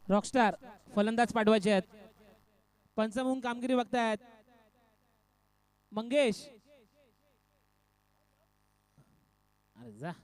Rockstar फलंदाज पाठवायचे आहेत. पंच म्हणून कामगिरी बघतायत मंगेश. अरे जा.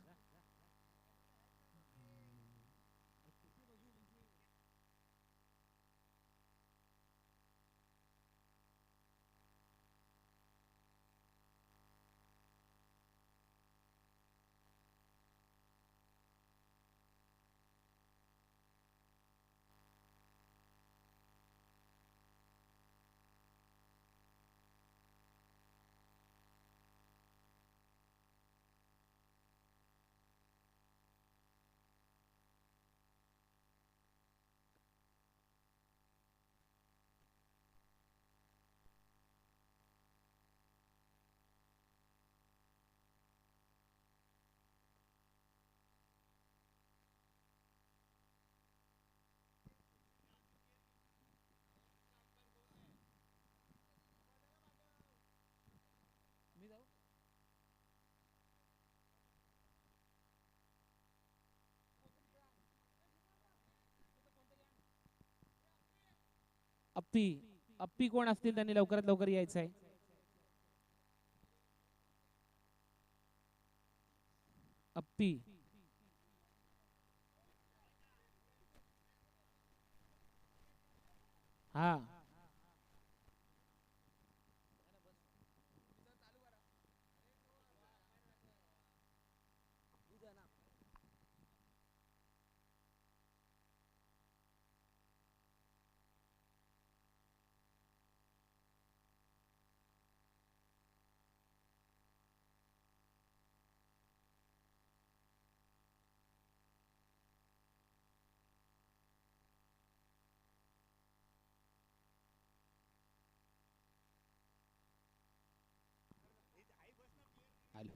अप्पी अप्पी कोण असतील त्यांनी लवकरात लवकर यायचं आहे. अप्पी हा. आलो.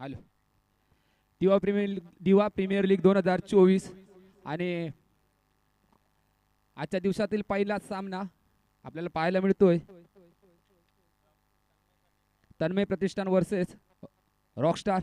आलो. दिवा प्रीमियर लीग 2024 आणि आजच्या दिवसातील पहिलाच सामना आपल्याला पाहायला मिळतोय. तन्मय प्रतिष्ठान वर्सेस रॉकस्टार.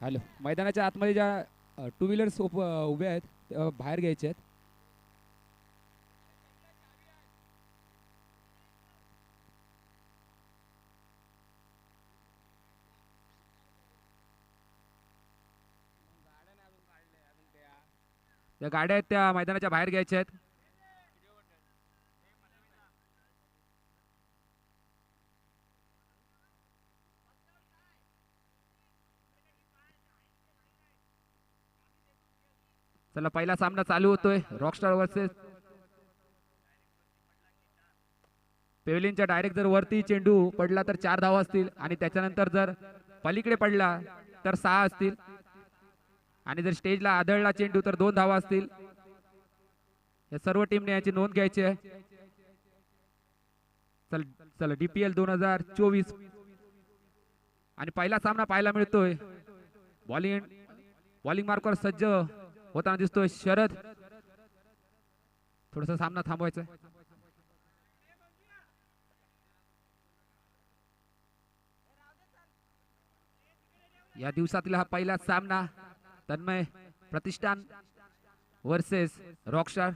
हॅलो, मैदानाच्या आतमध्ये ज्या टू व्हीलर्स उभ्या आहेत त्या बाहेर घ्यायचे आहेत. त्या गाड्या आहेत त्या मैदानाच्या बाहेर घ्यायच्या आहेत. चला, पहिला सामना चालू होतोय. रॉकस्टार वर्सेस पेव्हलिनच्या डायरेक्ट जर वरती चेंडू पडला तर 4 धावा असतील आणि त्याच्यानंतर जर पलीकडे पडला तर 6 असतील आणि जर स्टेजला आदळला चेंडू तर 2 धावा असतील. या सर्व टीमने याची नोंद घ्यायची आहे. चल DPL 2024 आणि पहिला सामना पाहायला मिळतोय. बॉलिंग मार्कवर सज्ज होताना दिसतोय शरद. थोडासा सामना थांबवायचा. या दिवसातील हा पहिला सामना तन्मय प्रतिष्ठान वर्सेस रॉकस्टार.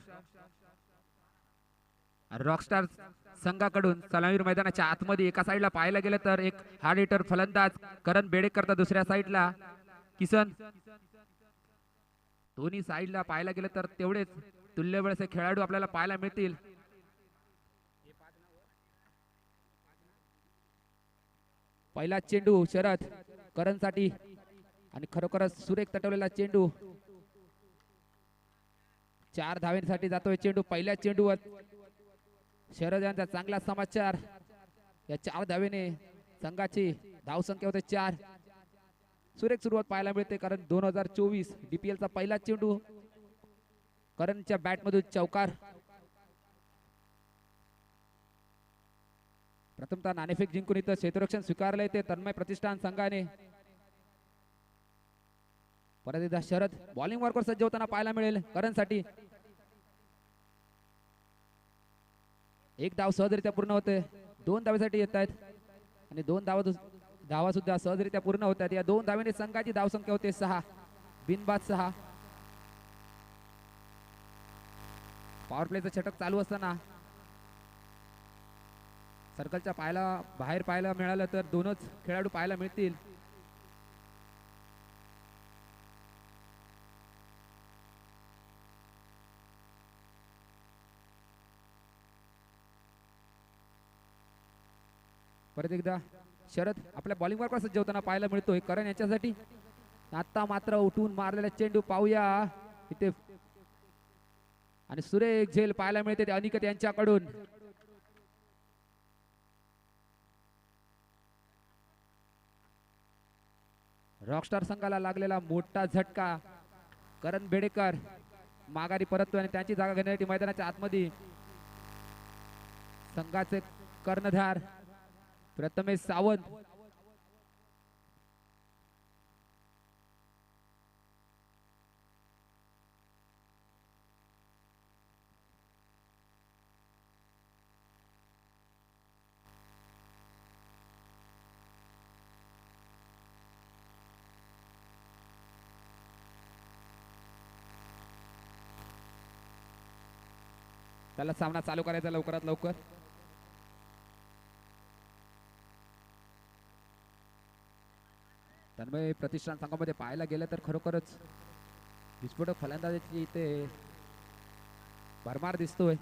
रॉकस्टार संघाकडून सलामीर मैदानाच्या आतमध्ये एका साईडला पाहायला गेलं तर एक हार्ड हिटर फलंदाज करण बेडेकर तर दुसऱ्या साईडला किसन. दोन्ही साईडला पाहायला गेलं तर तेवढेच तुल्यबळ असे खेळाडू आपल्याला पाहायला मिळतील. पहिला चेंडू शरद करणसाठी आणि खरोखरच सुरेख तटवलेला चेंडू. 4 धावेसाठी जातोय चेंडू. पहिल्या चेंडूवर शरद यांचा चांगला समाचार. या 4 धावेने संघाची धावसंख्या होते 4. सुरेख सुरुवात पाहायला मिळते कारण 2024 DPL चा पहिला चेंडू करणच्या बॅट मधून चौकार. प्रथमतः नाणेफेक जिंकून इथं क्षेत्ररक्षण स्वीकारले ते तन्मय प्रतिष्ठान संघाने. परत एकदा शरद बॉलिंग वर्कवर सज्ज होताना पाहायला मिळेल करणसाठी. एक धाव सहजरित्या पूर्ण होते. 2 धावेसाठी येत आहेत आणि 2 धावा सुद्धा सहजरित्या पूर्ण होतात. या 2 धावेने संघाची धावसंख्या होते 6. बिनबाद 6. पॉवर प्लेचं षटक चालू असताना सर्कलच्या बाहेर पाहायला मिळालं तर 2च खेळाडू पाहायला मिळतील. परत एकदा शरद आपल्या बॉलिंग वर्कवर सज्ज होताना पाहायला मिळतोय करण याच्यासाठी. आता मात्र उठून मारलेला चेंडू पाहूया इथे आणि सुरेख झेल पाहायला मिळते ते अनिकेत यांच्याकडून. रॉकस्टार संघाला लागलेला मोठा झटका. करण बेडेकर माघारी परततो आणि त्यांची जागा घेण्यासाठी मैदानाच्या आतमध्ये संघाचे कर्णधार प्रथमेश सावंत. त्याला सामना चालू करायचा लवकरात लवकर. तन्मय प्रतिष्ठान संघामध्ये पाहायला गेलं तर खरोखरच विस्फोटक फलंदाजीची इथे भरमार दिसतोय.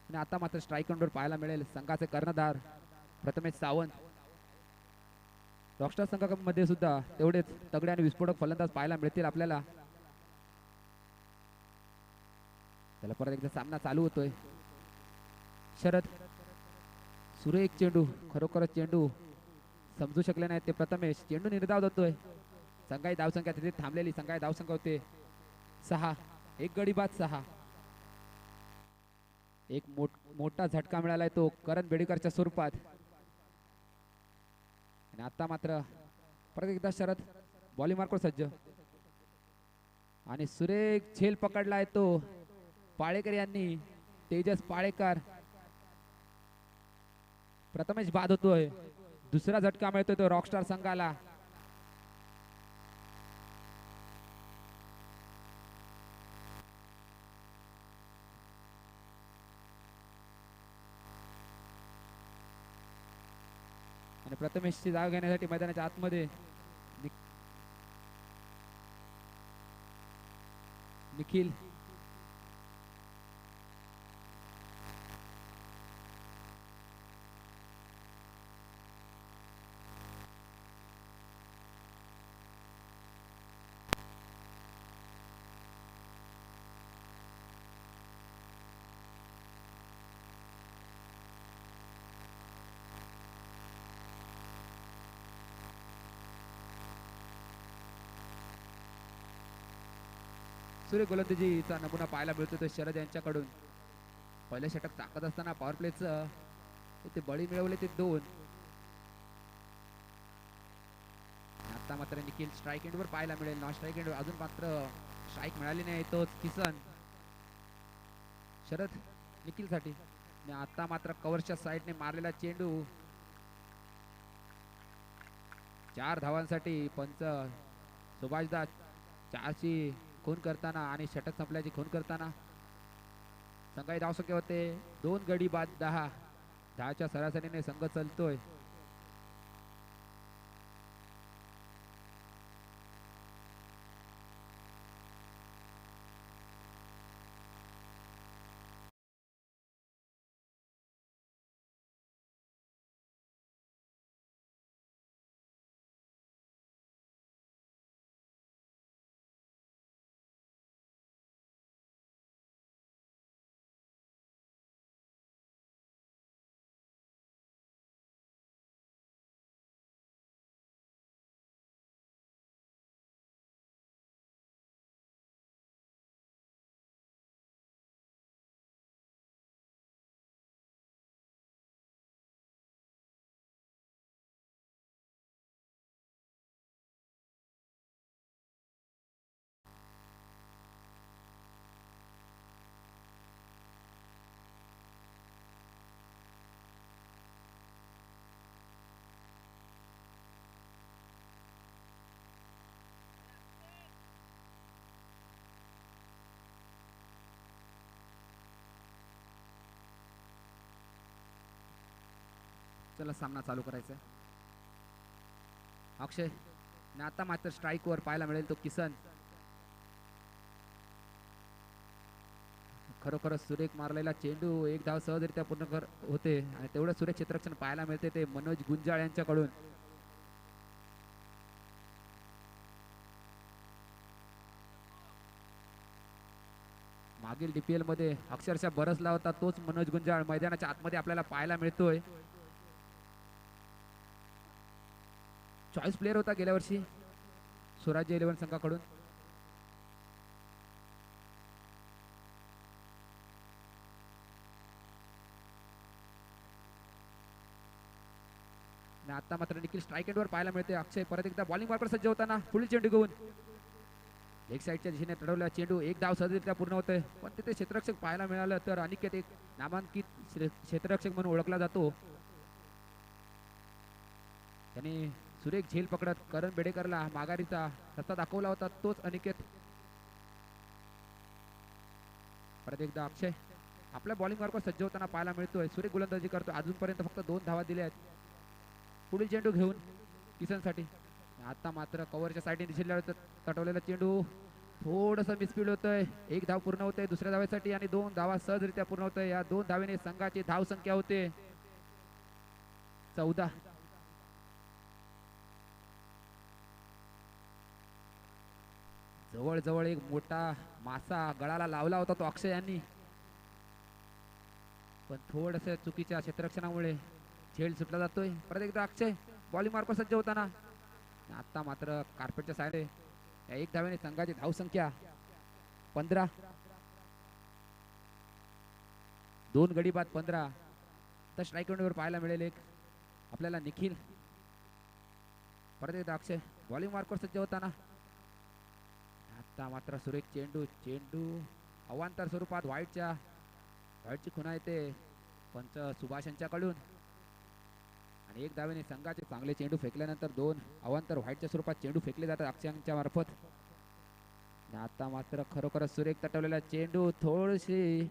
आणि आता मात्र स्ट्राईक काउंटवर पाहायला मिळेल संघाचे कर्णधार प्रथमेश सावंत. रॉकस्टार संघामध्ये सुद्धा तेवढेच तगडे आणि विस्फोटक फलंदाज पाहायला मिळतील आपल्याला. त्याला परत एकदा सामना चालू होतोय. शरद सुरेख चेंडू. खरोखरच चेंडू समजू शकले नाही ते प्रथमेश. चेंडू निर्धाव होतोय. संघाची धावसंख्या तिथे थांबलेली. संघाची धावसंख्या होते 6. एक गडी बाद 6. एक मोठा झटका मिळालाय तो करण बेडेकरच्या स्वरूपात. आणि आता मात्र परत एकदा शरद बॉलिंग मार्कवर सज्ज आणि सुरेख झेल पकडलाय तो पाळेकर यांनी. तेजस पाळेकर. प्रथमेश बाद होतोय. दुसरा झटका मिळतोय तो रॉकस्टार संघाला. आणि प्रथमेशची जागा घेण्यासाठी मैदानाच्या आतमध्ये निखिल. सुरेख गोलंदाजीचा नमुना पाहायला मिळतो तो शरद यांच्याकडून. पहिलं षटक टाकत असताना पॉवर प्लेचं ते बळी मिळवले ते 2. आता मात्र निखिल स्ट्राईक एंडवर पाहायला मिळेल. नॉन स्ट्राईक एंडवर अजून मात्र स्ट्राईक मिळाली नाही. तोच किसन शरद निखिल साठी. आता मात्र कव्हरच्या साईडने मारलेला चेंडू 4 धावांसाठी पंच सुभाषदास 4ची खून करताना आणि षटक संपल्याची खून करताना. संघाची धावसंख्या होते 2 गडी बाद 10. 10च्या सरासरीने संघ चालतोय. चला सामना चालू करायचा. अक्षय आणि आता मात्र स्ट्राईक वर पाहायला मिळेल तो किसन. खरोखरच सुरेख मारलेला चेंडू 1 धाव सहजरित्या पूर्ण होते आणि तेवढं सुरेख क्षेत्ररक्षण पाहायला मिळते ते मनोज गुंजाळ यांच्याकडून. मागील DPL मध्ये अक्षरशः बरसला होता तोच मनोज गुंजाळ मैदानाच्या आतमध्ये आपल्याला पाहायला मिळतोय. चॉईस प्लेअर होता गेल्या वर्षी स्वराज्य 11 संघाकडून. आता मात्र निखिल स्ट्राईक एंडवर पाहायला मिळते. अक्षय परत एकदा बॉलिंग मार्कर सज्ज होताना पुढील चेंडू घेऊन लेग साईडच्या दिशेने चढवलेला चेंडू 1 धाव सहजरित्या पूर्ण होतोय. पण तिथे क्षेत्ररक्षक पाहायला मिळालं तर अनिकेत एक नामांकित क्षेत्ररक्षक म्हणून ओळखला जातो. त्यांनी सुरेख झेल पकडत करण बेडेकरला माघारीचा रस्ता दाखवला होता तोच अनिकेत. परत एकदा अक्षय आपल्या बॉलिंग मार्कवर सज्ज होताना पाहायला मिळतोय. सुरेख गोलंदाजी करतो. अजूनपर्यंत फक्त 2 धावा दिल्या आहेत. पुढील चेंडू घेऊन किसनसाठी. आता मात्र कव्हरच्या साईडने दिशेला तटवलेला चेंडू थोडंसं मिसफील्ड होतंय. 1 धाव पूर्ण होते दुसऱ्या धावेसाठी आणि 2 धावा सहजरित्या पूर्ण होतंय. या 2 धावेने संघाची धाव संख्या होते 14. जवळजवळ एक मोठा मासा गळाला लावला होता तो अक्षय यांनी. पण थोडस चुकीच्या क्षेत्ररक्षणामुळे झेल सुटला जातोय. परत एकदा अक्षय बॉलिंग मार्कवर सज्ज होताना. आता मात्र कार्पेटच्या साईडे या 1 धावेने संघाची धाव संख्या 15. 2 गडी बाद 15. तर स्ट्राईक वर पाहायला मिळेल एक आपल्याला निखिल. परत एकदा अक्षय बॉलिंग मार्कवर सज्ज होताना. आता मात्र सुरेख चेंडू अवांतर स्वरूपात व्हाईटची खुणा येते पंच सुभाष यांच्याकडून आणि एक धावेने संघाचे चांगले चेंडू फेकल्यानंतर 2 अवांतर व्हाईटच्या स्वरूपात चेंडू फेकले जातात अक्षयांच्या मार्फत. आणि आता मात्र खरोखरच सुरेख तटवलेला चेंडू थोडीशी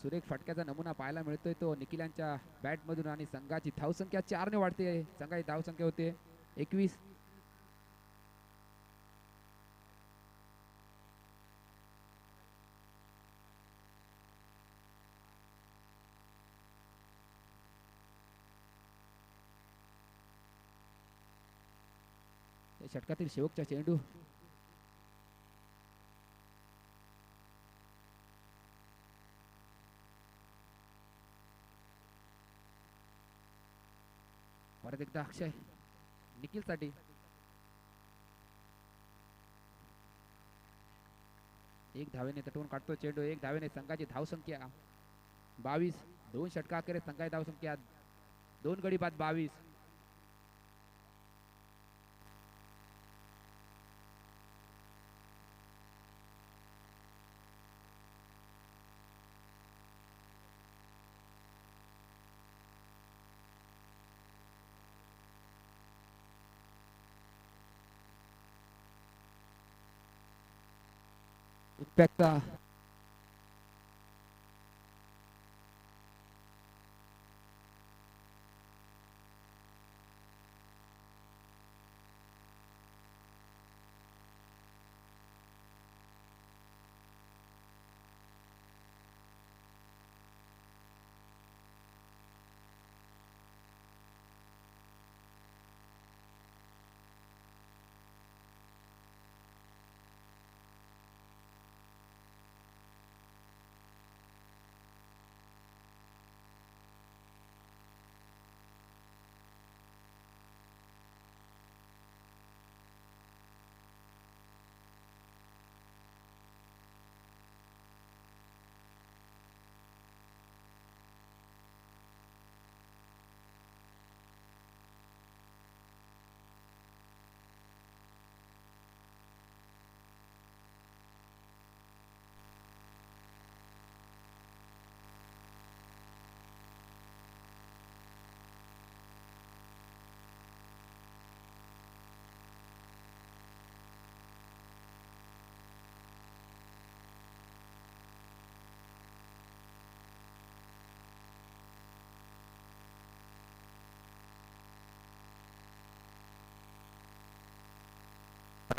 सुरेख फटक्याचा नमुना पाहायला मिळतोय तो निखिल यांच्या बॅट मधून. आणि संघाची धावसंख्या 4 ने वाढते. संघाची धावसंख्या होते 21. षटकातील शेवटचा चेंडू परत एकदा अक्षय निखिल साठी. एक धावेने तटवून काढतो चेंडू. एक धावेने संघाची धावसंख्या 22. 2 षटका अखेर संघाची धावसंख्या 2 गडी बाद 22. इम्पॅक्टचा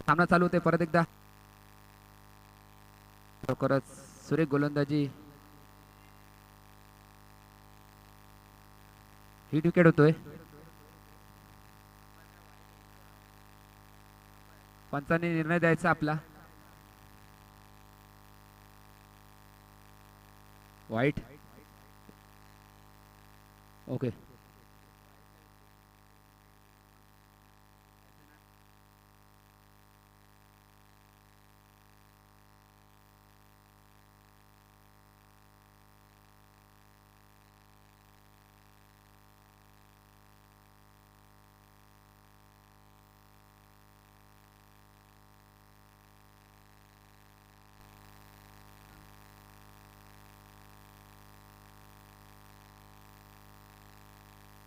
सामना चालू होते परत एकदा. लवकरच सुरेख गोलंदाजी. हिट विकेट होतोय. पंचांनी निर्णय द्यायचा आपला. वाईट. ओके.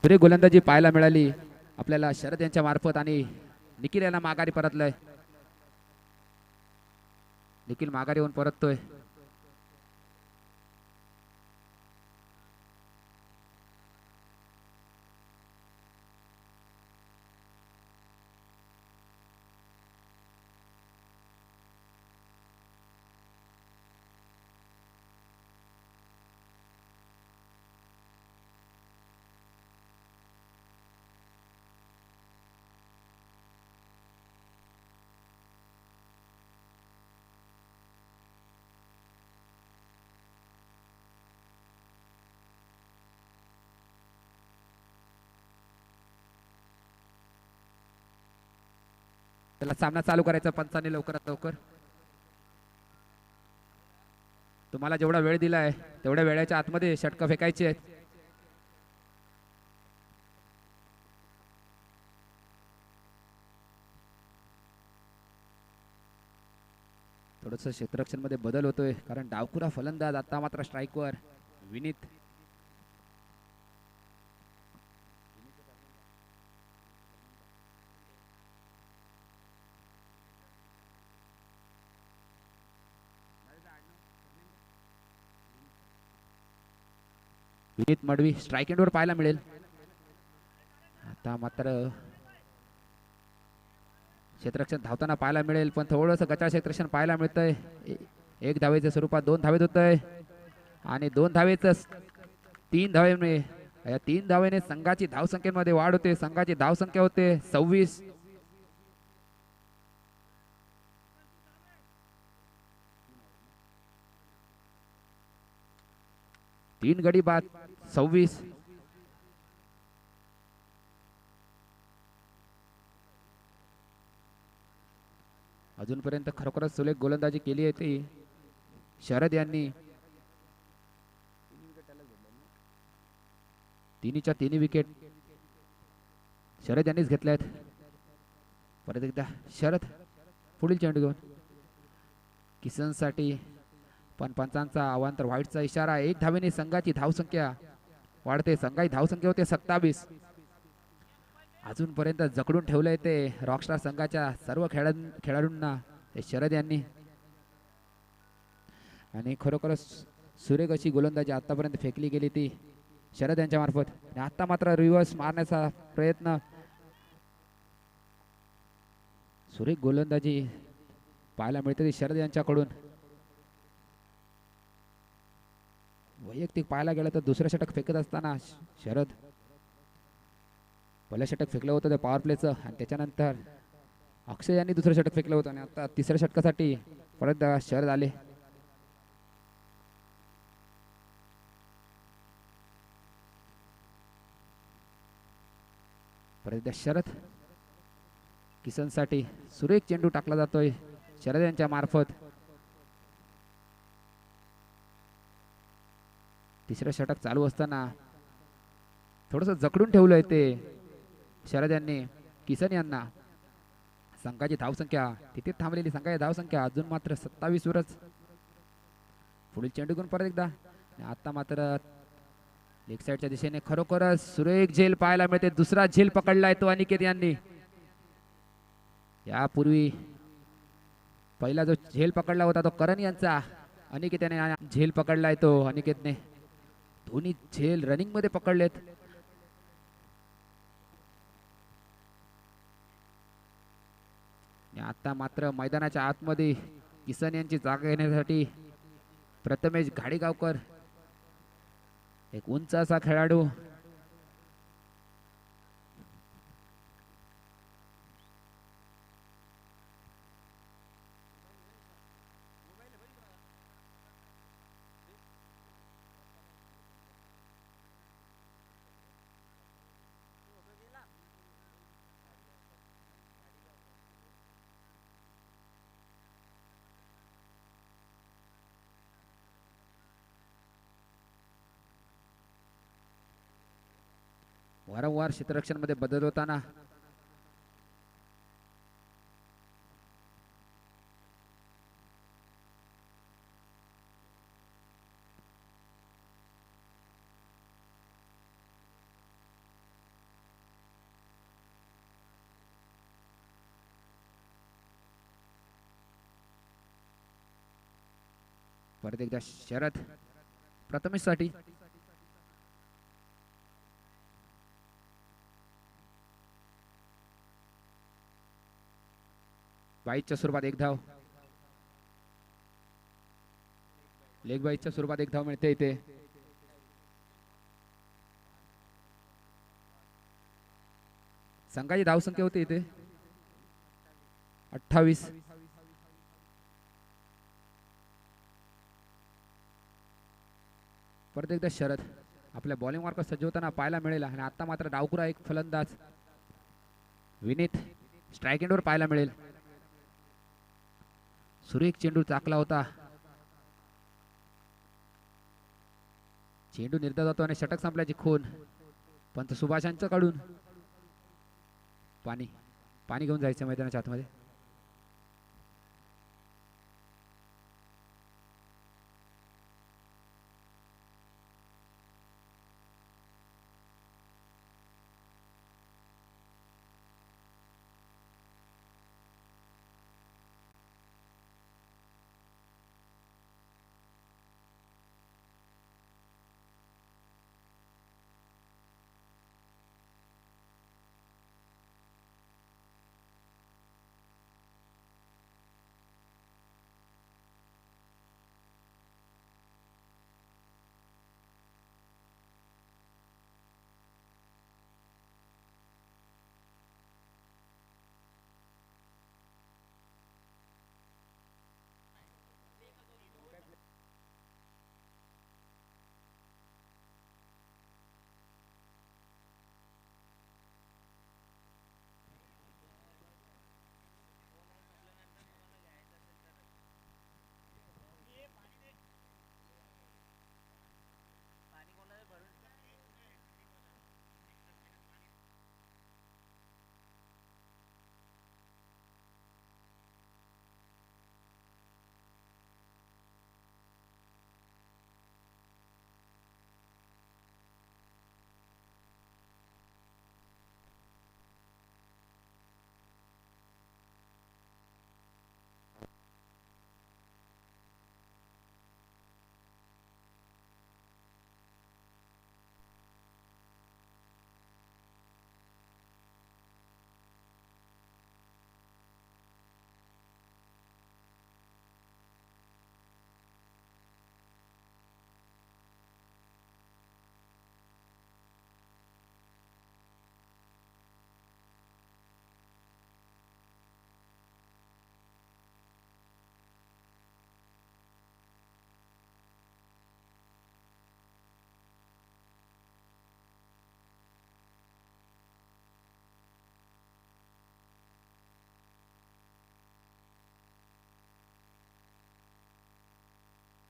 सुरेख गोलंदाजी पाहायला मिळाली आपल्याला शरद यांच्या मार्फत. आणि निखिल याला माघारी परतलंय. निखिल माघारी येऊन परततोय. त्याला सामना चालू करायचा पंचांनी लवकरात लवकर. तुम्हाला जेवढा वेळ दिलाय तेवढ्या वेळेच्या आतमध्ये षटकं फेकायची आहेत. थोडंसं क्षेत्ररक्षण मध्ये बदल होतोय कारण डावखुरा फलंदाज आता मात्र स्ट्राईकवर विनीत. विनीत मडवी स्ट्राईक एंडवर पाहायला मिळेल. आता मात्र क्षेत्ररक्षण धावताना पाहायला मिळेल पण थोडंसं गचाळ क्षेत्ररक्षण पाहायला मिळतंय. एक धावेच्या स्वरूपात 2 धावेत होतंय आणि 2 धावेच 3 धावेने या 3 धावेने संघाची धावसंख्येमध्ये वाढ होते. संघाची धावसंख्या होते 26. 3 गडी बाद 26. अजूनपर्यंत खरोखरच सुलेख गोलंदाजी केली आहे ती शरद यांनी. तिन्हीच्या तिन्ही विकेट शरद यांनीच घेतल्यात. परत एकदा शरद पुढील चेंडू घेऊन किसनसाठी पण पंचांचा अवांतर व्हाईटचा इशारा. 1 धावेने संघाची धावसंख्या वाढते. संघाची धावसंख्या होते 27. अजूनपर्यंत जकडून ठेवलंय ते रॉकस्टार संघाच्या सर्व खेळाडूंना शरद यांनी आणि खरोखरच सुरेख अशी गोलंदाजी आतापर्यंत फेकली गेली ती शरद यांच्या मार्फत. आणि आता मात्र रिव्हर्स मारण्याचा प्रयत्न. सुरेख गोलंदाजी पाहायला मिळते ती शरद यांच्याकडून. वैयक्तिक पाहायला गेलं तर दुसरं षटक फेकत असताना शरद पहिलं षटक फेकलं होतं ते पॉवर प्लेचं आणि त्याच्यानंतर अक्षय यांनी दुसरं षटक फेकलं होतं आणि आता तिसऱ्या षटकासाठी परत शरद आले. परत एकदा शरद किसनसाठी सुरेख चेंडू टाकला जातोय शरद यांच्या मार्फत. तिसरं षटक चालू असताना थोडंसं जकडून ठेवलंय ते शरद यांनी किसन यांना. संघाची धावसंख्या तिथे थांबलेली संघाची धावसंख्या अजून मात्र 27 वरच. पुढील चेंडू घेऊन परत एकदा आता मात्र लेग साईडच्या दिशेने खरोखरच सुरेख झेल पाहायला मिळते. दुसरा झेल पकडलाय तो अनिकेत यांनी. यापूर्वी पहिला जो झेल पकडला होता तो करण यांचा. अनिकेतने झेल पकडलाय तो अनिकेतने. दोन्ही झेल रनिंग मध्ये पकडलेत. आता मात्र मैदानाच्या आतमध्ये किसन यांची जागा घेण्यासाठी प्रथमेश घाडीगावकर एक उंच असा खेळाडू. वारंवार क्षेत्ररक्षण मध्ये बदल होताना परत एकदा शरद प्रथमेशसाठी. बाईच्या स्वरूपात 1 धाव. लेग बाईच्या स्वरूपात 1 धाव मिळते इथे. संघाची धावसंख्या होती इथे 28. परत एकदा शरद आपल्या बॉलिंग मार्क सज्ज होताना पाहायला मिळेल आणि आता मात्र डावखुरा एक फलंदाज विनीत स्ट्राईक एंडवर पाहायला मिळेल. सुरेख चेंडू चाकला होता. चेंडू निर्धार जातो आणि षटक संपल्याची खून. पंच सुभाषांच्या कडून पाणी घेऊन जायचं मैदानाच्या आतमध्ये.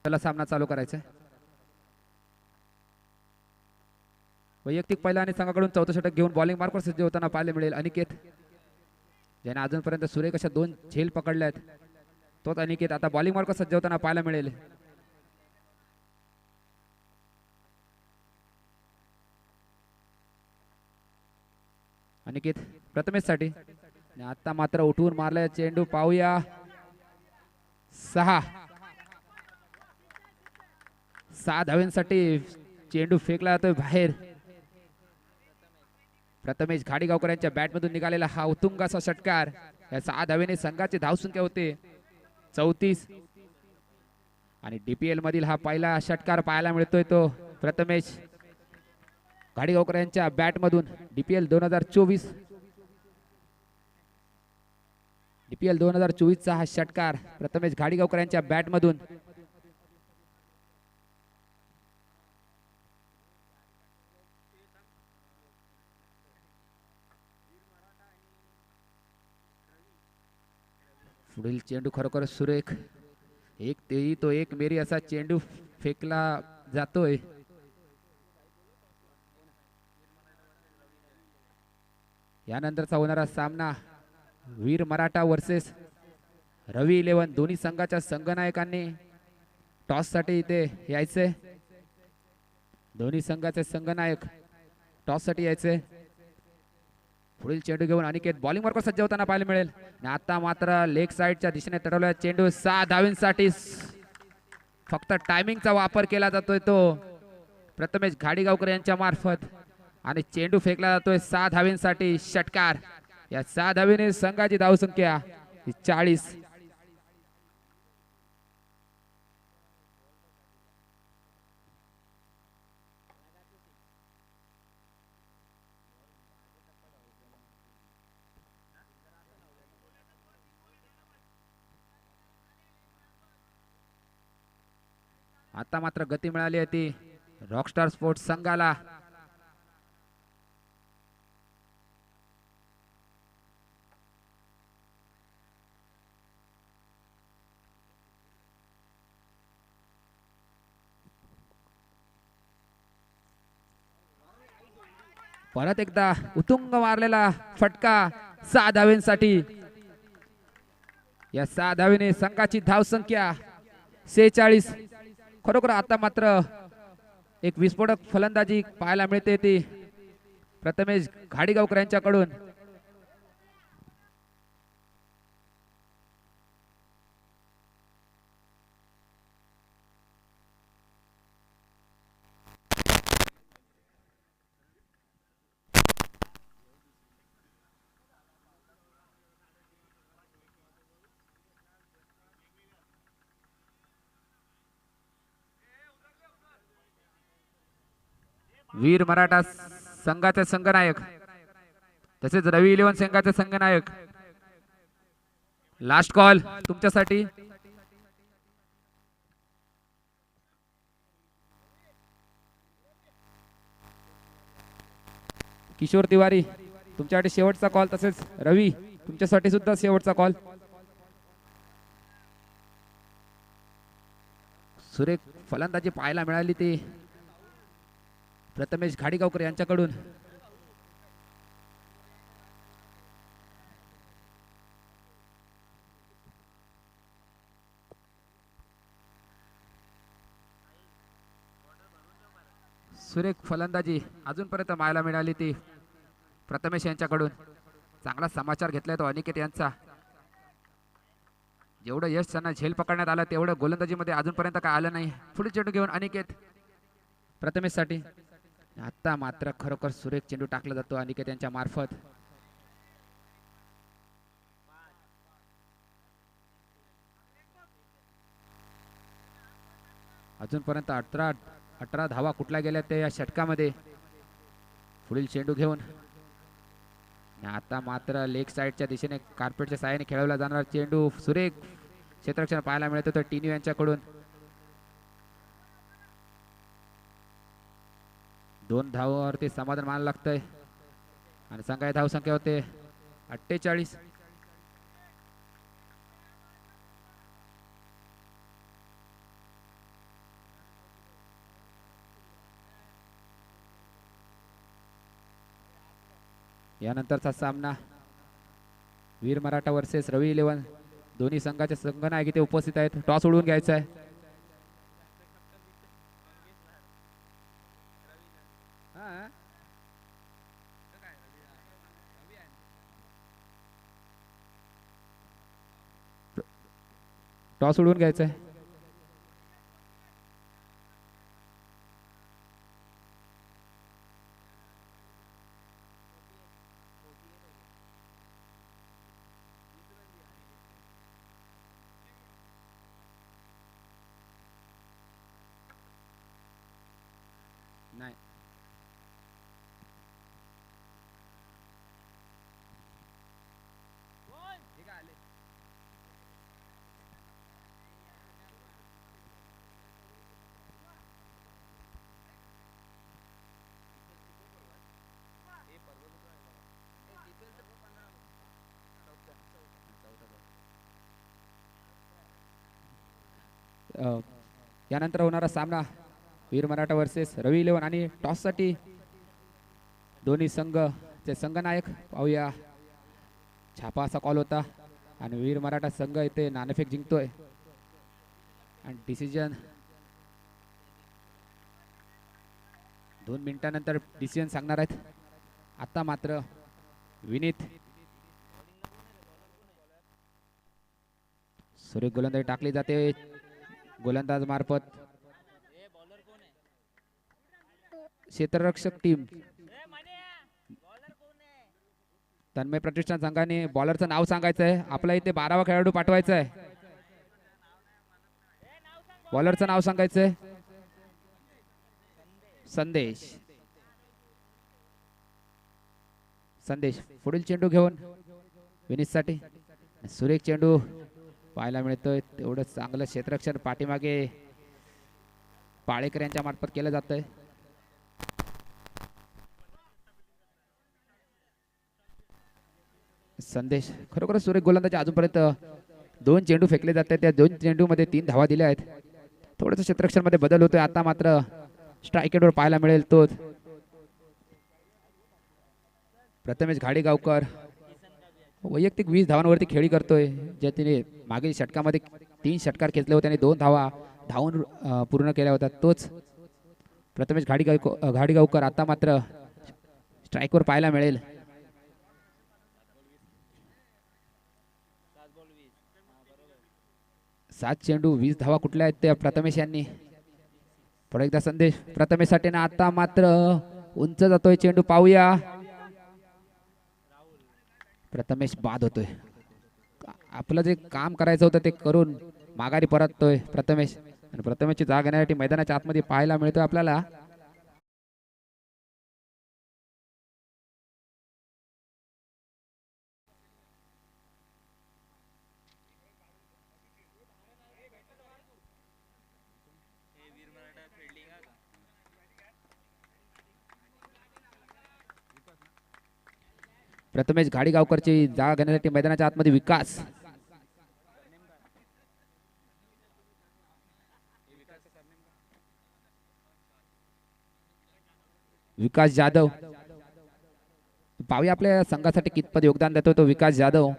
त्याला सामना चालू करायचा आहे. वैयक्तिक पहिला आणि संघाकडून चौथं षटक घेऊन बॉलिंग मार्कवर सज्ज होताना पाहायला मिळेल अनिकेत, ज्याने अजूनपर्यंत सुरेख अशा 2 झेल पकडल्या आहेत. तोच अनिकेत आता बॉलिंग मार्कवर सज्ज होताना पाहायला मिळेल. अनिकेत प्रथमेशसाठी आता मात्र उठवून मारलाय चेंडू, पाहूया 6 धाव्यांसाठी चेंडू फेकला जातोय बाहेर. प्रथमेश घाडीगावकर यांच्या बॅटमधून निघालेला हा उत्तुंग असा षटकार. या 6 धावेने संघाची धावसंख्या होते 34 आणि डीपीएल मधील हा पहिला षटकार पाहायला मिळतोय तो प्रथमेश घाडीगावकर यांच्या बॅटमधून. डीपीएल 2024 चा हा षटकार प्रथमेश घाडीगावकर यांच्या बॅटमधून. पुढील चेंडू खरोखर सुरेख, एक तेही तो एक मेरी असा चेंडू फेकला जातोय. यानंतरचा होणारा सामना वीर मराठा वर्सेस रवी 11. दोन्ही संघाच्या संघनायकांनी टॉस साठी इथे यायचे. दोन्ही संघाचे संघनायक टॉस साठी यायचे. पुढील चेंडू घेऊन अनिकेत बॉलिंग मार्कवर सज्ज होताना पाहायला मिळेल. आता मात्र लेग साइडच्या दिशेने तडवला चेंडू 6 धावींसाठी. फक्त टायमिंगचा वापर केला जातोय तो प्रथमेश घाडीगावकर यांच्या मार्फत आणि चेंडू फेकला जातोय 6 धावींसाठी. षटकार. या 6 धावीने संघाची धावसंख्या 40. आता मात्र गती मिळाली आहे ती रॉकस्टार स्पोर्ट्स संघाला. परत एकदा उत्तुंग मारलेला फटका 6 धावेंसाठी. या 6 धावेने संघाची धावसंख्या 46. खरोखर आता मात्र एक विस्फोटक फलंदाजी पाहायला मिळते ती प्रथमेश घाडीगावकर यांच्याकडून. वीर मराठा संघाचे संघनायक तसेच रवी 11 संघाचे संघनायक, लास्ट कॉल तुमच्यासाठी. किशोर तिवारी तुमच्यासाठी शेवटचा कॉल, तसेच रवी तुमच्यासाठी सुद्धा शेवटचा कॉल. सुरेख फलंदाजी पाहायला मिळाली ती प्रथमेश घाडीगावकर यांच्याकडून. सुरेख फलंदाजी अजूनपर्यंत पाहायला मिळाली ती प्रथमेश यांच्याकडून. चांगला समाचार घेतलाय तो अनिकेत यांचा. जेवढं यश त्यांना झेल पकडण्यात आलं तेवढं गोलंदाजीमध्ये अजूनपर्यंत काय आलं नाही. पुढे चेंडू घेऊन अनिकेत प्रथमेश साठी. आता मात्र खरोखर सुरेख चेंडू टाकला जातो अनिकेत यांच्या मार्फत. अजूनपर्यंत 18 धावा कुठल्या गेल्या त्या या षटकामध्ये. पुढील चेंडू घेऊन आता मात्र लेग साइडच्या दिशेने कार्पेटच्या साहाय्याने खेळवला जाणारा चेंडू सुरेख क्षेत्ररक्षण पाहायला मिळत होतं टिन्यू यांच्याकडून. 2 धावावरती समाधान मानायला लागतंय आणि संघाची धावसंख्या होते 48. यानंतरचा सामना वीर मराठा वर्सेस रवी 11. दोन्ही संघाचे संघनायक इथे उपस्थित आहेत. टॉस उडवून घ्यायचा आहे. टॉस उडवून घ्यायचा आहे. नाही यानंतर होणारा सामना वीर मराठा वर्सेस रवी 11 आणि टॉससाठी दोन्ही संघचे संघनायक पाहूया. छापा असा कॉल होता आणि वीर मराठा संघ इथे नाणेफेक जिंकतोय आणि डिसिजन 2 मिनिटांनंतर डिसिजन सांगणार आहेत. आता मात्र विनीत सुरेख गोलंदाजी टाकली जाते गोलंदाज मार्फत. क्षेत्ररक्षक टीम तन्मय प्रतिष्ठान संघाने बॉलरचं नाव सांगायचं आहे. आपल्या इथे 12वा खेळाडू पाठवायचा आहे. बॉलरचं नाव सांगायचं आहे. संदेश. संदेश पुढील चेंडू घेऊन विनीतसाठी. सुरेख चेंडू पाहायला मिळतोय. तेवढं चांगलं क्षेत्ररक्षण पाठीमागे पाळेकर यांच्या मार्फत केलं जातंय. संदेश खरोखर सुरेख गोलंदाजी. अजूनपर्यंत 2 चेंडू फेकले जात आहेत. त्या 2 चेंडूमध्ये 3 धावा दिल्या आहेत. थोडंसं क्षेत्ररक्षण मध्ये बदल होतोय. आता मात्र स्ट्राईक रेटवर पाहायला मिळेल तोच प्रथमेश घाडीगावकर वैयक्तिक 20 धावांवरती खेळी करतोय. ज्या तिने मागील षटकामध्ये 3 षटकार खेचले होते आणि 2 धावा धावून पूर्ण केल्या होत्या. तोच प्रथमेश घाडीगावकर आता मात्र स्ट्राईकवर पाहायला मिळेल. 7 चेंडू 20 धावा कुठल्या आहेत त्या प्रथमेश यांनी. पुढे एकदा संदेश प्रथमेशसाठी ना. आता मात्र उंच जातोय चेंडू. पाहूया. प्रथमेश बाद होतोय. आपलं जे काम करायचं होतं ते करून माघारी परततोय प्रथमेश आणि प्रथमेशची जागा घेण्यासाठी मैदानाच्या आतमध्ये पाहायला मिळतोय आपल्याला. प्रथमेश घाडीगावकरची जागा घेण्यासाठी मैदानाच्या आतमध्ये विकास. विकास जाधव. पाहूया आपल्या संघासाठी कितपत योगदान देतो तो विकास जाधव.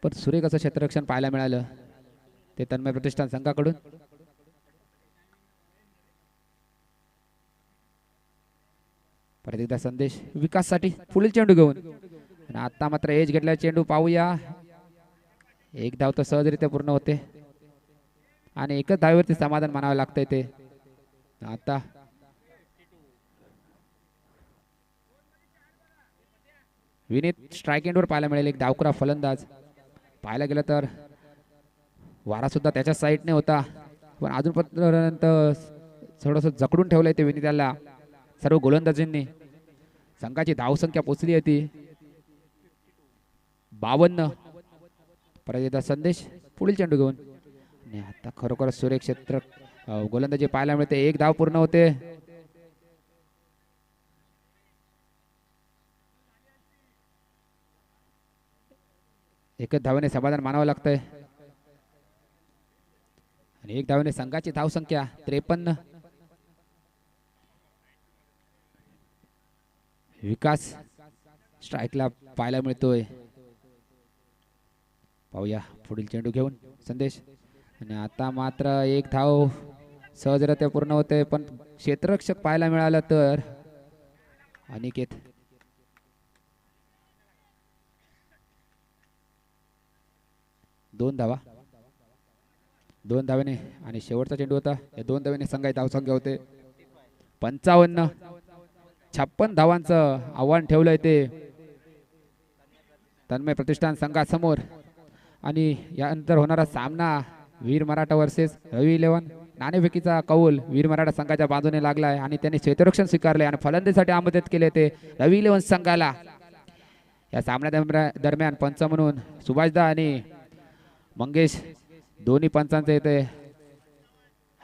पण सुरेख असं क्षेत्ररक्षण पाहायला मिळालं ते तन्मय प्रतिष्ठान संघाकडून. परत एकदा संदेश विकाससाठी पुढील चेंडू घेऊन आणि आता मात्र एज घेतला चेंडू. पाहूया. 1 धाव तर सहजरित्या पूर्ण होते आणि एकच धावेवरती समाधान मानावं लागतंय ते. आता विनीत स्ट्राईक एंडवर पाहायला मिळेल. एक डावखुरा फलंदाज. पाहायला गेलं तर वारा सुद्धा त्याच्या साईडने होता पण अजूनपर्यंत थोडंसं जकडून ठेवलंय ते विनीताला सर्व गोलंदाजींनी. संघाची धावसंख्या पोचली होती 52. परत एकदा संदेश पुढील चेंडू घेऊन आणि आता खरोखर सुरेख क्षेत्र गोलंदाजी पाहायला मिळते. 1 धाव पूर्ण होते. एकच धावेने समाधान मानावं लागतंय आणि 1 धावेने संघाची धावसंख्या 53. विकास स्ट्राईकला पाहायला मिळतोय. पाहूया पुढील चेंडू घेऊन संदेश. आणि आता मात्र एक धाव सहजरित्या पूर्ण होते, पण क्षेत्ररक्षक पाहायला मिळालं तर अनिकेत. दोन धावेने आणि शेवटचा चेंडू होता. या 2 धावेने संघाची धावसंख्या होते 55. 56 धावांचं आव्हान ठेवलंय ते तन्मय प्रतिष्ठान संघासमोर. आणि यानंतर होणारा सामना वीर मराठा वर्सेस रवी 11. नाणेफेकीचा कौल वीर मराठा संघाच्या बाजूने लागलाय आणि त्यांनी क्षेत्ररक्षण स्वीकारले आणि फलंदाजीसाठी आमंत्रित केले ते रवी 11 संघाला. या सामन्या दरम्यान पंच म्हणून सुभाषदा आणि मंगेश दोन्ही पंचांचे येते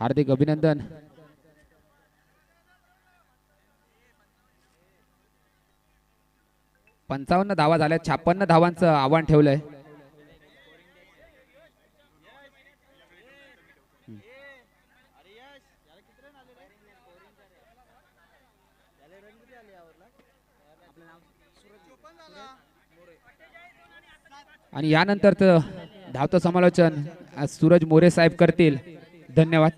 हार्दिक अभिनंदन. पंचावन्न धावा झाल्या. 56 धावांचं आव्हान ठेवलंय. आणि यानंतरचं धावतं समालोचन सूरज मोरे साहेब करतील. धन्यवाद.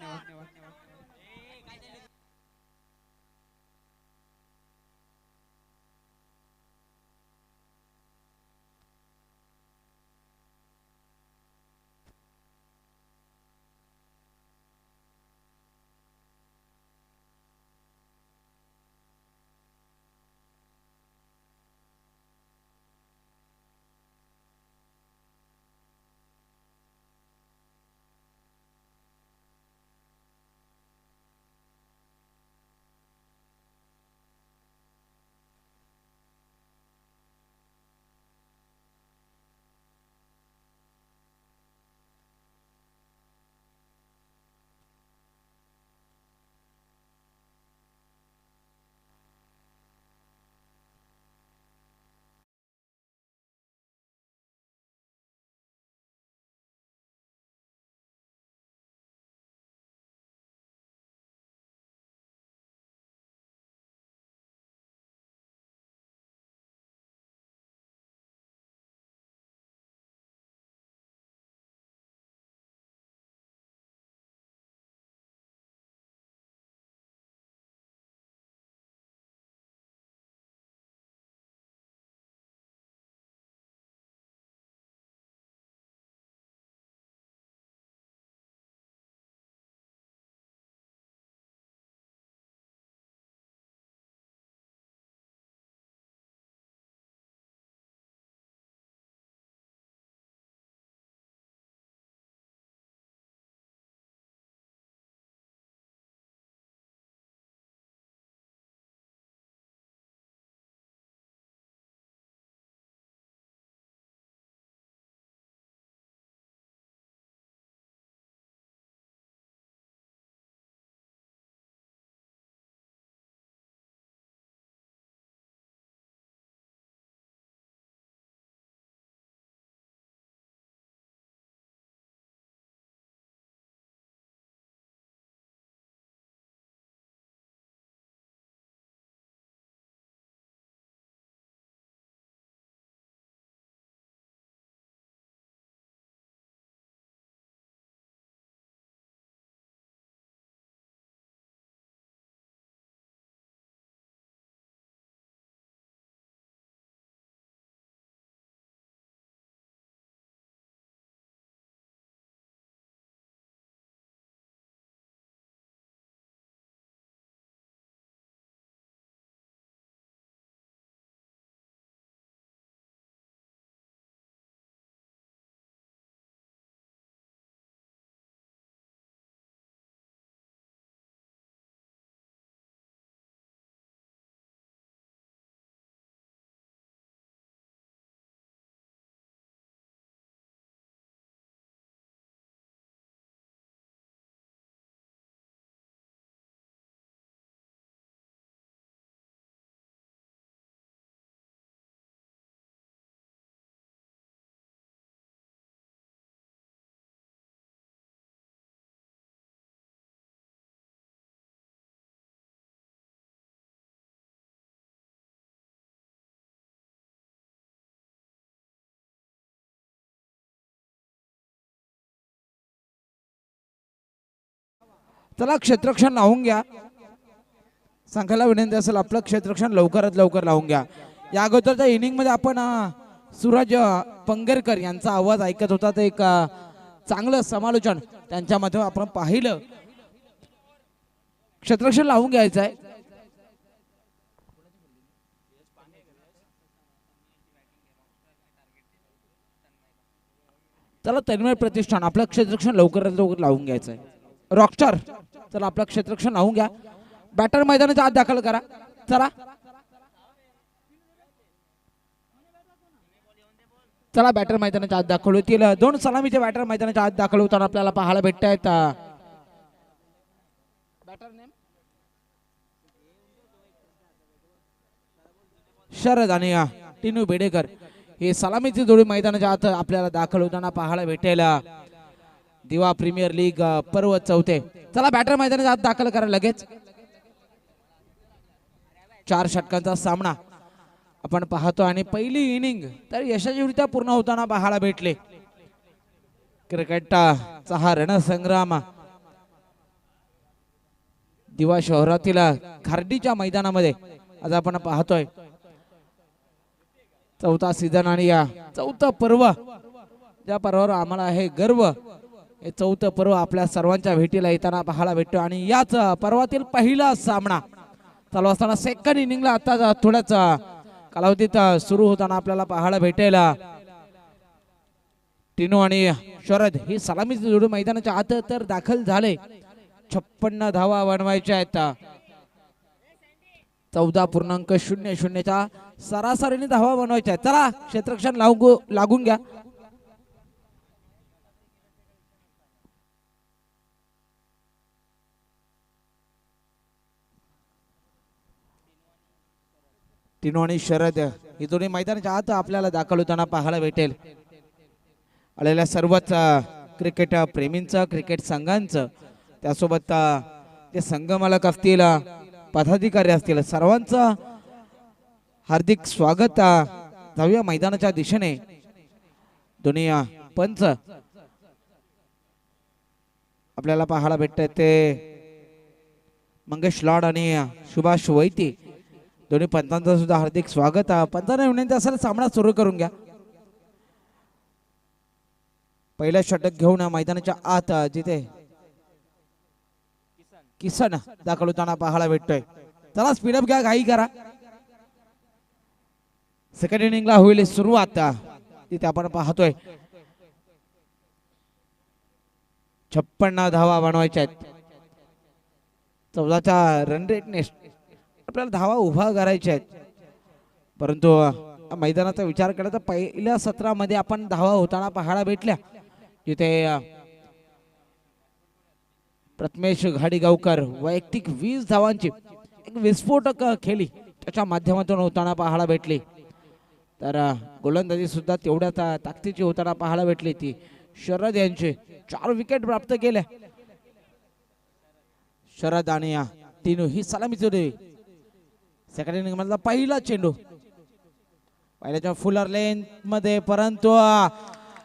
चला क्षेत्ररक्षण लावून घ्या. संघाला विनंती असेल आपलं क्षेत्ररक्षण लवकरात लवकर लावून घ्या. या अगोदरच्या इनिंग मध्ये आपण सूरज पंगेरकर यांचा आवाज ऐकत होता. ते एक चांगलं समालोचन त्यांच्यामध्ये आपण पाहिलं. क्षेत्ररक्षण लावून घ्यायचं आहे. चला तन्मय प्रतिष्ठान आपलं क्षेत्ररक्षण लवकरात लवकर लावून घ्यायचं आहे. रॉकस्टार चला आपलं क्षेत्ररक्षण लावून घ्या. बॅटर मैदानाच्या आत दाखल करा. चला चला बॅटर मैदानाच्या आत दाखल होतील. 2 सलामीचे बॅटर मैदानाच्या आत दाखल होताना आपल्याला पाहायला भेटत आहेत. शरद आणि टिनू बेडेकर हे सलामीची जोडी मैदानाच्या आत आपल्याला दाखल होताना पाहायला भेटेल. दिवा प्रीमियर लीग पर्व 4. चला बॅटर मैदानाच्या आत दाखल करा लगेच. 4 षटकांचा सामना आपण पाहतो आणि पहिली इनिंग तर यशस्वीरित्या पूर्ण होताना पाहायला भेटले. क्रिकेटचा हा रणसंग्राम दिवा शहरातील खार्डीच्या मैदानामध्ये आज आपण पाहतोय. 4था सीझन आणि या 4थं पर्व ज्या पर्वावर आम्हाला आहे गर्व. हे 4थं पर्व आपल्या सर्वांच्या भेटीला येताना पाहायला भेटतो आणि याच पर्वातील पहिला सामना चालू असताना सेकंड इनिंगला आता थोड्याच कालावधीत सुरू होताना आपल्याला पाहायला भेटेल. टिनू आणि शरद ही सलामीची जोडी मैदानाच्या आत तर दाखल झाले. 56 धावा बनवायच्या आहेत. 14.00च्या सरासरीने धावा बनवायच्या आहेत. चला क्षेत्ररक्षण लागून घ्या. टिनू आणि शरद ही जोडी मैदानाच्या आत आपल्याला दाखल होताना पाहायला भेटेल. आलेल्या सर्वच क्रिकेट प्रेमींचं क्रिकेट संघांचं त्यासोबत ते संघ मालक असतील पदाधिकारी असतील सर्वांचं हार्दिक स्वागत. जाऊया मैदानाच्या दिशेने. दोन्ही पंच आपल्याला पाहायला भेटतात ते मंगेश लॉड आणि सुभाष वैती. दोन्ही पंचांचं सुद्धा हार्दिक स्वागत. पंचांना विनंती असेल सामना सुरू करून घ्या. पहिलं षटक घेऊन मैदानाच्या आत जिथे किसन दाखल होताना पाहायला भेटतोय. चला स्पीडअप घ्या, घाई करा. सेकंड इनिंगला होईल सुरुवात. तिथे आपण पाहतोय 56 धावा बनवायच्या आहेत. 14च्या रन रेटने आपल्याला धावा उभा करायच्या आहेत. परंतु मैदानाचा विचार केला तर पहिल्या सत्रामध्ये आपण धावा होताना पाहायला भेटल्या. जिथे प्रथमेश घाडीगावकर वैयक्तिक 20 धावांची एक विस्फोटक खेळी त्याच्या माध्यमातून होताना पाहायला भेटली. तर गोलंदाजी सुद्धा तेवढ्याच ताकदीची होताना पाहायला भेटली. ती शरद यांचे 4 विकेट प्राप्त केल्या. शरद आणि टिनू ही सलामी जोडी. सेकंड इनिंग मधला पहिला चेंडू पहिल्याच्या फुलर लेन मध्ये, परंतु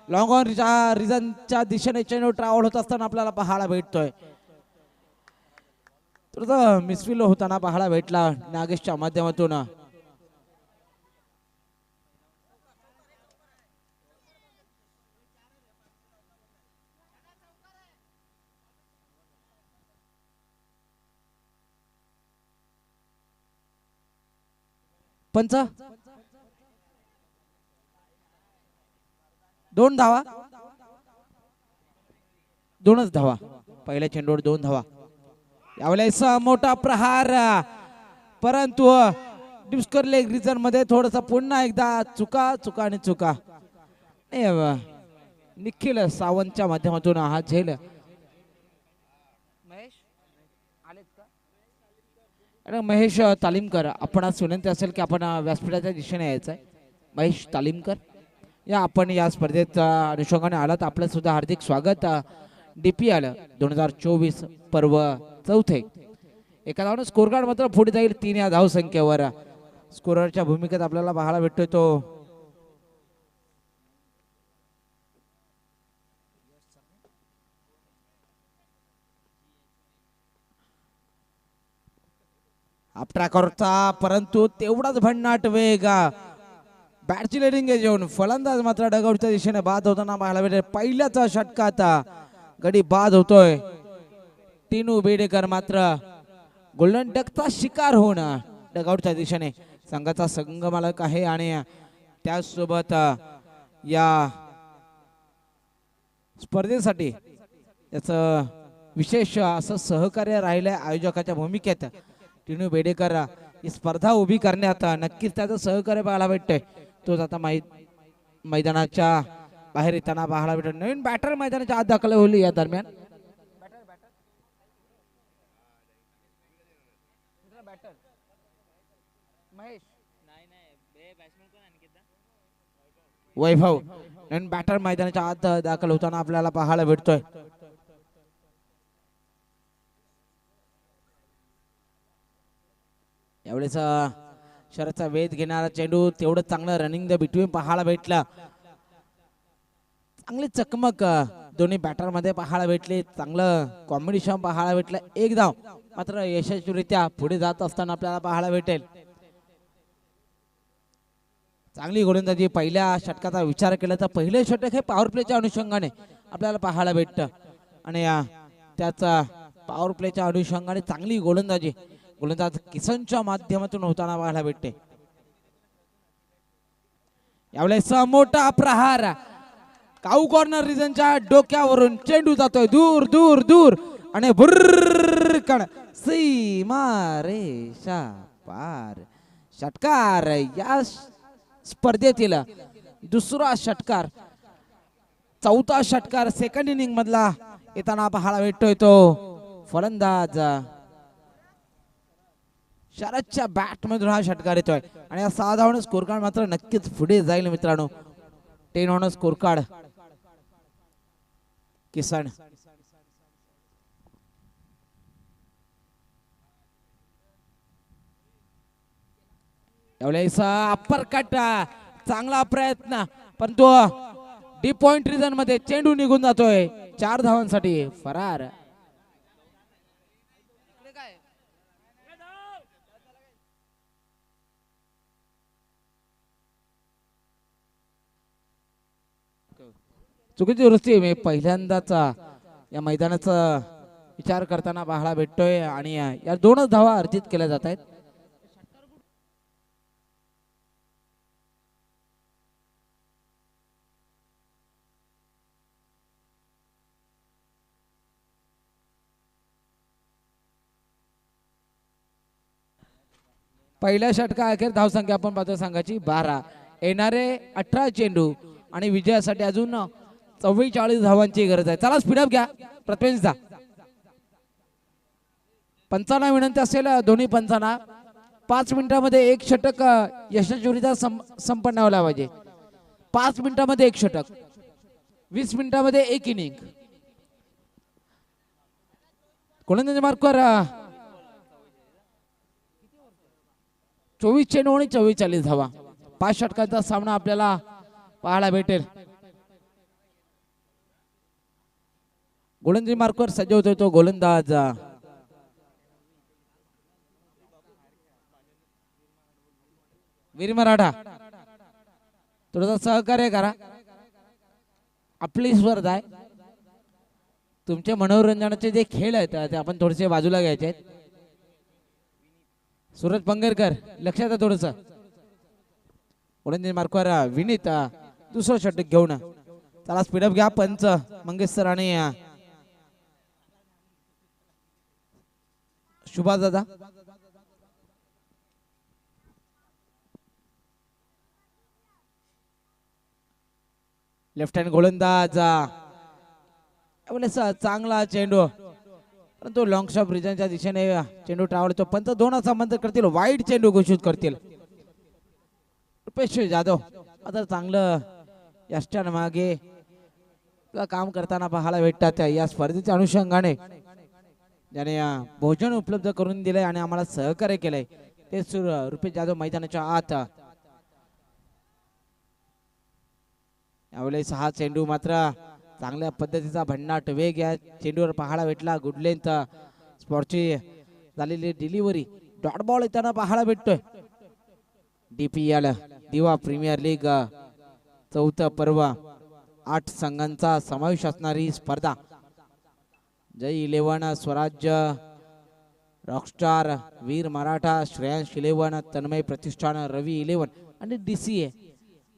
लॉंग ऑन रिझनच्या दिशेने चेंडू ट्रॅव्हल होत असताना आपल्याला पाहायला भेटतोय. तर मिसफिल होताना पाहायला भेटला नागेशच्या माध्यमातून. पंच 2 धावा, 2च धावा. पहिल्या चेंडूवर 2 धावा. यावेळेस मोठा प्रहार, परंतु डिस्कर लेग रिजन मध्ये थोडस पुन्हा एकदा चुका आणि चुका. निखिल सावंतच्या माध्यमातून हा झेल. महेश तालीमकर आपणास विनंती असेल की आपण व्यासपीठाच्या दिशेने यायचं आहे. महेश तालीमकर या आपण या स्पर्धेत अनुषंगाने आलात. आपलं सुद्धा हार्दिक स्वागत. DPL 2024 पर्व 4. एका धावानं स्कोर कार्ड मात्र पुढे जाईल 3 या धावसंख्येवर. स्कोररच्या भूमिकेत आपल्याला पाहायला भेटतोय तो आपट्राकरचा परंतु तेवढाच भन्नाट वेग बॅटची लेडिंग घेऊन फलंदाज मात्र डगआउटच्या दिशेने बाद होताना पाहायला भेटेल. पहिल्याचा षटकात गडी बाद होतोय. टिनू बेडेकर मात्र गोल्डन डकचा शिकार होऊन डगआउटच्या दिशेने संघाचा संघमालक आहे आणि त्याचसोबत या स्पर्धेसाठी त्याचं विशेष असं सहकार्य राहिलंय आयोजकाच्या भूमिकेत. टिनू बेडेकर ही स्पर्धा उभी करण्यात नक्कीच त्याचं सहकार्य पाहायला भेटतंय. तोच आता मैदानाच्या बाहेर येताना पाहायला भेटत. नवीन बॅटर मैदानाच्या आत दाखल होईल या दरम्यान. वैभव नवीन बॅटर मैदानाच्या आत दाखल होताना आपल्याला पाहायला भेटतोय. यावेळेस शरदचा वेध घेणारा चेंडू तेवढं चांगलं रनिंग द बिटवीन पाहायला भेटला. चांगली चकमक दोन्ही बॅटर मध्ये पाहायला भेटले. चांगलं कॉम्बिनेशन पाहायला भेटलं. एक धाव मात्र यशस्वीरित्या पुढे जात असताना आपल्याला पाहायला भेटेल. चांगली गोलंदाजी. पहिल्या षटकाचा विचार केला तर पहिले षटक हे पॉवर प्लेच्या अनुषंगाने आपल्याला पाहायला भेटतं आणि त्याचा पॉवर प्लेच्या अनुषंगाने चांगली गोलंदाजी गोलंदाज किसनच्या माध्यमातून होताना पाहायला भेटते. यावेळेस मोठा प्रहार काऊ कॉर्नर रिजनच्या डोक्यावरून चेंडू जातोय दूर दूर दूर आणि भुर्रकण सीमा रेषा पार. षटकार या स्पर्धेतील दुसरा षटकार, चौथा षटकार सेकंड इनिंग मधला येताना पाहायला भेटतोय. तो फलंदाज शरदच्या बॅट मधून हा षटकार येतोय आणि या 6 धावांचा स्कोर कार्ड मात्र नक्कीच पुढे जाईल मित्रांनो. 10 ऑन स्कोर कार्ड किसन. यावेळेस अप्पर कट चांगला प्रयत्न परंतु डीप पॉइंट रिजन मध्ये चेंडू निघून जातोय. 4 धावांसाठी फरार. चुकीची दुरुस्ती मी पहिल्यांदाच या मैदानाचा विचार करताना पाहायला भेटतोय आणि या 2च धावा अर्जित केल्या जात आहेत. पहिल्या षटका अखेर धावसंख्या आपण पाहतो संघाची 12. येणारे 18 चेंडू आणि विजयासाठी अजून 44 धावांची गरज आहे. चला स्पीडअप घ्या प्रथमेशचा. पंचांना विनंती असेल दोन्ही पंचांना 5 मिनिटांमध्ये एक षटक यशस्वीरित्या संपन्न व्हायला पाहिजे. 5 मिनिटांमध्ये एक षटक, 20 मिनिटांमध्ये एक इनिंग. गोलंदाजी मार्कवर 24 चेंडू आणि 44 धावा. 5 षटकांचा सामना आपल्याला पाहायला भेटेल. गोलंदाजी मार्कवर सज्ज होतोय तो गोलंदाज वीर मराठा. थोडंसं सहकार्य करा. आपली स्पर्धा आहे. तुमचे मनोरंजनाचे जे खेळ आहेत ते आपण थोडेसे बाजूला घ्यायचे आहेत. सूरज पंगरकर लक्षात आहे थोडस. गोलंदाजी मार्कवर विनीत दुसरं षटक घेऊन. चला स्पीडअप घ्या. पंच मंगेश सर आणि सुभाष दादा. लेफ्ट हँड गोलंदाज चांगला चेंडू परंतु लॉंग शॉट रिजनच्या दिशेने चेंडू टाळतो. पंच 2 संबंध करतील. वाईड चेंडू घोषित करतील. रुपेश जाधव आता चांगलं यष्टान मागे काम करताना पाहायला भेटतात. या स्पर्धेच्या अनुषंगाने ज्याने भोजन उपलब्ध करून दिलंय आणि आम्हाला सहकार्य केलंय ते रुपेश जाधव मैदानाच्या आत. यावेळेस हा चेंडू मात्र चांगल्या पद्धतीचा भन्नाट वेग या चेंडूवर पाहायला भेटला. गुड लेंथ स्पॉटची झालेली डिलिव्हरी डॉट बॉल येताना पाहायला भेटतोय. DPL दिवा प्रीमियर लीग चौथं पर्व 8 संघांचा समावेश असणारी स्पर्धा. जय 11, स्वराज्य, रॉकस्टार, वीर मराठा, श्रेयांश 11, तन्मय प्रतिष्ठान, रवी 11 आणि DCA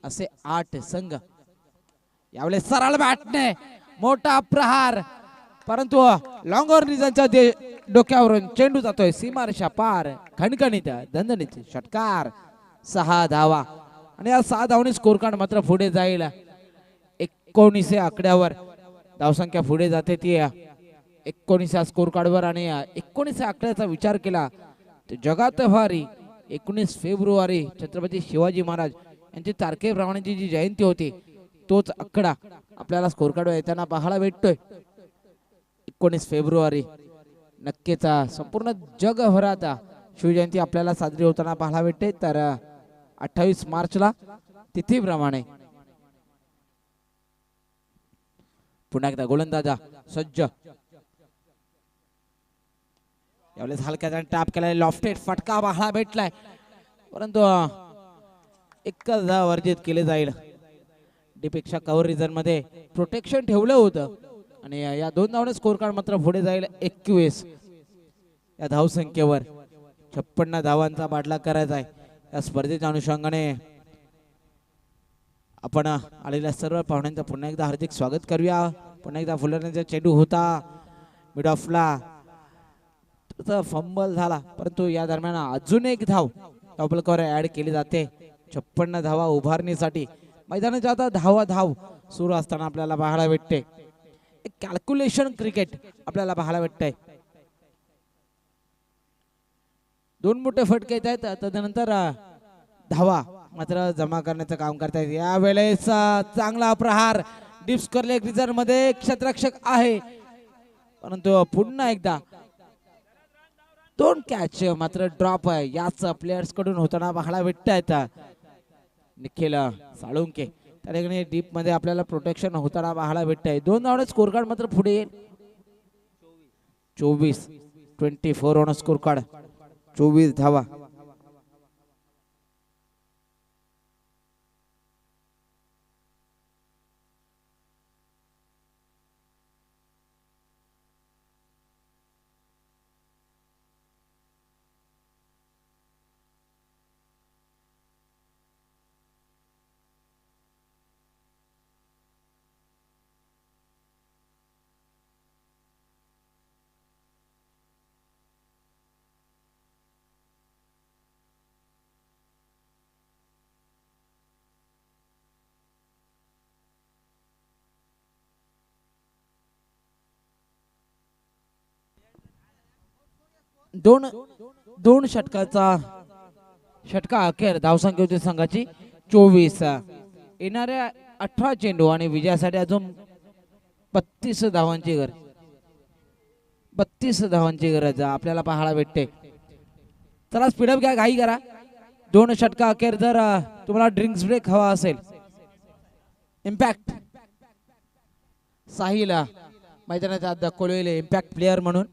असे 8 संघ. यावेळेस सरळ बॅटने मोठा प्रहार, परंतु लॉंगर रिझनच्या डोक्यावरून चेंडू जातोय सीमारेषा पार. खणखणीत दणदणीत षटकार. 6 धावा आणि या 6 धावांनी स्कोर कार्ड मात्र पुढे जाईल. 19 आकड्यावर धावसंख्या पुढे जाते ती 19 स्कोर कार्डवर. आणि 19 आकड्याचा विचार केला तर जगात भारी 19 फेब्रुवारी छत्रपती शिवाजी महाराज यांची तारखेप्रमाणेची जी जयंती होती तोच आकडा आपल्याला स्कोर कार्डवर येताना पाहायला भेटतोय. 19 फेब्रुवारी नक्कीच संपूर्ण जगभरात शिवजयंती आपल्याला साजरी होताना पाहायला भेटते. तर 28 मार्चला तिथीप्रमाणे पुन्हा एकदा गोलंदाजा सज्ज. यावेळेस हलक्याचा टॅप केलाय, लॉफ्टेड फटका पाहायला भेटलाय, परंतु एकच धाव वर्जित केले जाईल. डीपेक्षा कव्हर रिझन मध्ये प्रोटेक्शन ठेवलं होतं आणि या 2 धावांनी स्कोर कार्ड मात्र पुढे जाईल. 21 या धावसंख्येवर 56 धावांचा बाटला करायचा आहे. या स्पर्धेच्या अनुषंगाने आपण आलेल्या सर्व पाहुण्यांचं पुन्हा एकदा हार्दिक स्वागत करूया. पुन्हा एकदा फुलरण्याचा चेंडू होता मिड ऑफला, फंबल झाला, परंतु या दरम्यान अजून एक धाव डबल कव्हर ऍड केली जाते. 56 धावा उभारणीसाठी मैदानाच्या आता धाव सुरू असताना आपल्याला पाहायला भेटते. एक कॅल्क्युलेशन क्रिकेट आपल्याला पाहायला भेटतंय. 2 मोठे फटके येत आहेत, तदनंतर धावा मात्र जमा करण्याचं काम करतायत. यावेळेस चांगला प्रहार डीप स्कोर लेग रिझर्व मध्ये क्षेत्ररक्षक आहे, परंतु पुन्हा एकदा 2 कॅच मात्र ड्रॉप आहे याच प्लेयर्स कडून होताना पाहायला भेटत आहेत. निखिल साळुंके त्या ठिकाणी डीप मध्ये आपल्याला प्रोटेक्शन होताना पाहायला भेटत आहे. 2 धावांनी स्कोर कार्ड मात्र पुढे येईल. 24 ऑन स्कोर कार्ड, 24 धावा. दोन षटका अखेर धावसंख्या होती संघाची 24. येणाऱ्या 18 चेंडू आणि विजयासाठी अजून 32 धावांची गरज आपल्याला पाहायला भेटते. चला स्पीडअप घ्या, घाई करा. 2 षटका अखेर. जर तुम्हाला ड्रिंक्स ब्रेक हवा असेल, इम्पॅक्ट साहिल मैदानाच्या आत दाखवलेले इम्पॅक्ट प्लेयर म्हणून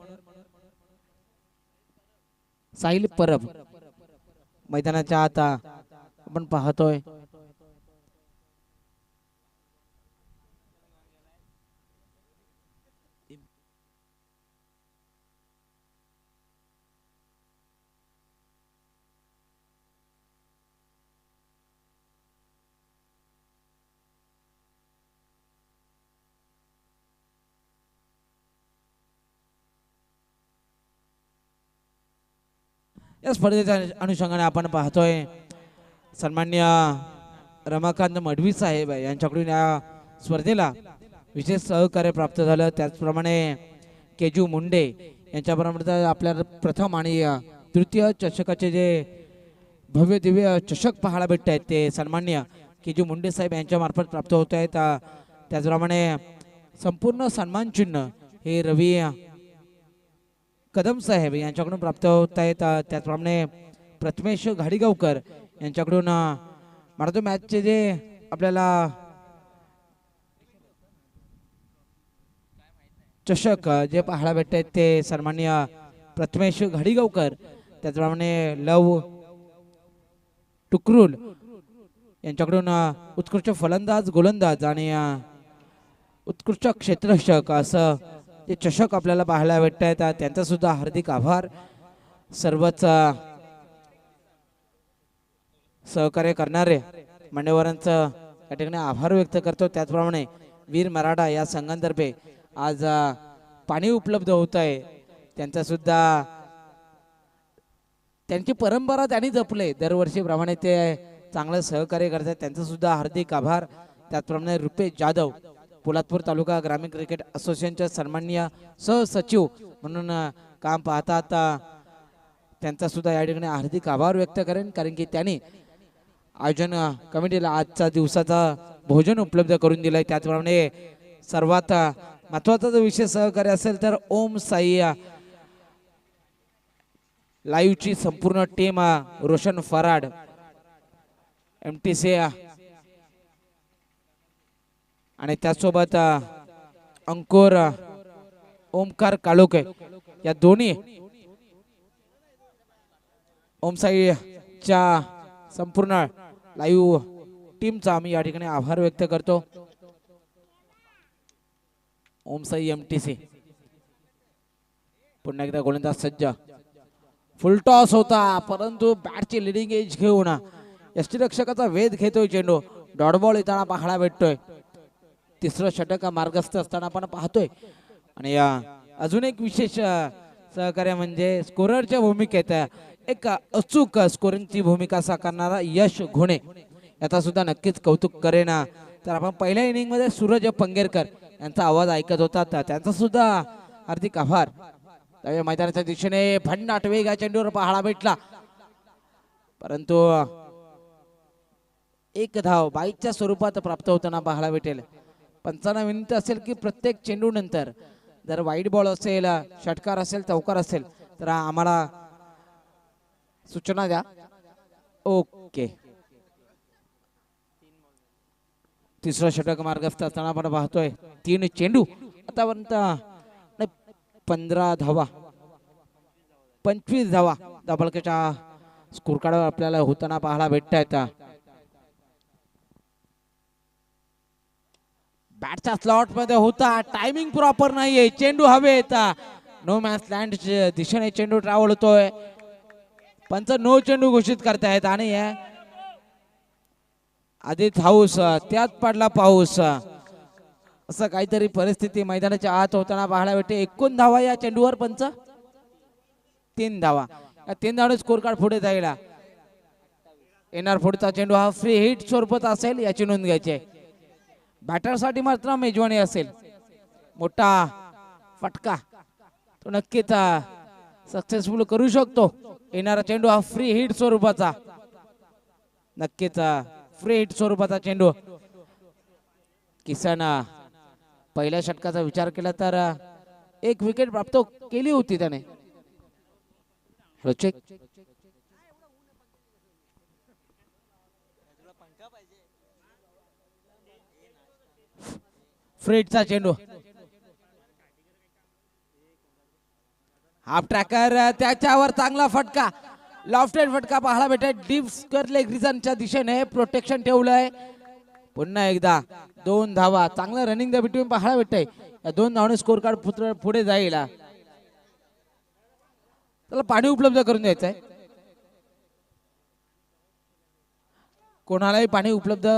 साहिल परब मैदानाच्या आत आपण पाहतोय. या स्पर्धेच्या अनुषंगाने आपण पाहतोय सन्माननीय रमाकांत मडवी साहेब यांच्याकडून या स्पर्धेला विशेष सहकार्य प्राप्त झालं. त्याचप्रमाणे केजू मुंडे यांच्याबरोबर आपल्याला प्रथम आणि तृतीय चषकाचे जे भव्य दिव्य चषक पाहायला भेटत आहेत ते सन्माननीय केजू मुंडे साहेब यांच्या मार्फत प्राप्त होत आहेत. त्याचप्रमाणे संपूर्ण सन्मान चिन्ह हे रवी कदम साहेब यांच्याकडून प्राप्त होत आहेत. त्याचप्रमाणे प्रथमेश घाडीगावकर यांच्याकडून मॅच मॅचचे जे आपल्याला चषक जे पाहायला भेटत आहेत ते सन्माननीय प्रथमेश घाडीगावकर त्याचप्रमाणे लव टुकरुल यांच्याकडून उत्कृष्ट फलंदाज गोलंदाज आणि उत्कृष्ट क्षेत्ररक्षक असं ते चषक आपल्याला पाहायला भेटत आहेत. त्यांचा सुद्धा हार्दिक आभार. सर्वच सहकार्य करणारे मान्यवरांचं या ठिकाणी आभार व्यक्त करतो. त्याचप्रमाणे वीर मराठा या संघांतर्फे आज पाणी उपलब्ध होत आहे. त्यांचा सुद्धा त्यांची परंपरा त्यांनी जपले. दरवर्षीप्रमाणे ते चांगलं सहकार्य करतात. त्यांचं सुद्धा हार्दिक आभार. त्याचप्रमाणे रुपेश जाधव पोलादपूर तालुका ग्रामीण क्रिकेट असोसिएशनचे सन्माननीय सहसचिव म्हणून काम पाहतात. त्यांचा सुद्धा या ठिकाणी हार्दिक आभार व्यक्त करेन, कारण की त्यांनी आयोजन कमिटीला आजचा दिवसाचा भोजन उपलब्ध करून दिलंय. त्याचप्रमाणे सर्वात महत्वाचा जो विषय सहकार्य असेल तर ओम साई लाईव्हची संपूर्ण टीम, रोशन फराड, MTC आणि त्याचसोबत अंकुर ओमकार काळोखे या दोन्ही ओमसाईच्या संपूर्ण लाईव्ह टीमचा आम्ही या ठिकाणी आभार व्यक्त करतो. ओमसाई MTC पुन्हा एकदा गोलंदाज सज्ज. फुल टॉस होता, परंतु बॅटची लिडिंग एज घेऊन यष्टीरक्षकाचा वेध घेतोय चेंडू. डॉट बॉल येताना पाहायला भेटतोय. तिसरं षटक मार्गस्थ असताना आपण पाहतोय. आणि अजून एक विशेष सहकार्य म्हणजे स्कोररच्या भूमिकेत एक अचूक स्कोरिंगची भूमिका साकारणारा यश घोणे याचा सुद्धा नक्कीच कौतुक करेन. तर आपण पहिल्या इनिंग मध्ये सूरज पंगेरकर यांचा आवाज ऐकत होता, त्यांचा सुद्धा हार्दिक आभार. त्यावेळी मैदानाच्या दिशेने भन्नाट वेग या चेंडूवर पाहायला भेटला, परंतु एक धाव बाईकच्या स्वरूपात प्राप्त होताना पाहायला भेटेल. पंचांना विनंती असेल की प्रत्येक चेंडू नंतर जर वाईट बॉल असेल, षटकार असेल, चौकार असेल तर आम्हाला सूचना द्या. ओके. तिसरं षटक मार्गस्थ असताना आपण पाहतोय 3 चेंडू आतापर्यंत 15 धावा 25 धावा दबलकेच्या स्कोर कार्ड आपल्याला होताना पाहायला भेटत आहेत. बॅटच्या स्लॉट मध्ये होता, टायमिंग प्रॉपर नाहीये, चेंडू हवेत. नो मॅच लँड दिशेने चेंडू ट्रॅव्हल होतोय. पंच नो चेंडू घोषित करतायत आणि आधीच हाऊस त्यात पडला पाऊस, असं काहीतरी परिस्थिती मैदानाच्या आत होताना पाहायला भेटते. 21 धावा या चेंडूवर पंच 3 धावा. या 3 धावाने स्कोर कार्ड पुढे जाईल. येणार पुढचा चेंडू हा फ्री हिट स्वरूपात असेल याची नोंद घ्यायची. बॅटरसाठी मात्र मेजवानी असेल. मोठा फटका तो नक्कीच सक्सेसफुल करू शकतो. येणारा चेंडू हा फ्री हिट स्वरूपाचा, नक्कीच फ्री हिट स्वरूपाचा चेंडू. किसन पहिल्या षटकाचा विचार केला तर 1 विकेट प्राप्त केली होती त्याने. चेक फ्रीटचा चेंडू, हाफ ट्रॅकर, त्याच्यावर चांगला फटका, लॉफ्टेड फटका पाहायला भेटत. डीप स्क्वेअर लेग रिजनच्या दिशेने प्रोटेक्शन ठेवलंय. पुन्हा एकदा 2 धावा, चांगलं रनिंग द बिटवीन पाहायला भेटतंय. या 2 धावाने स्कोर कार्ड पुढे जाईल. त्याला पाणी उपलब्ध करून द्यायचंय. कोणालाही पाणी उपलब्ध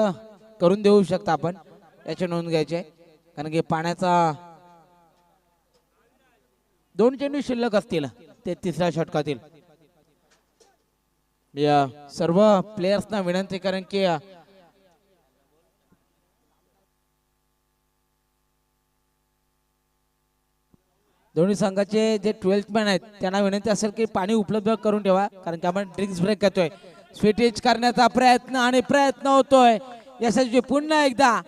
करून देऊ शकता आपण, याची नोंद घ्यायची. कारण की पाण्याचा 2 चेंडू शिल्लक असतील ते तिसऱ्या षटकातील. या सर्व प्लेयर्सना विनंती करेन की दोन्ही संघाचे जे 12th मॅन आहेत त्यांना विनंती असेल की पाणी उपलब्ध करून ठेवा, कारण की आपण ड्रिंक्स ब्रेक घेतोय. स्वीटेज करण्याचा प्रयत्न होतोय यशस्वी. पुन्हा एकदा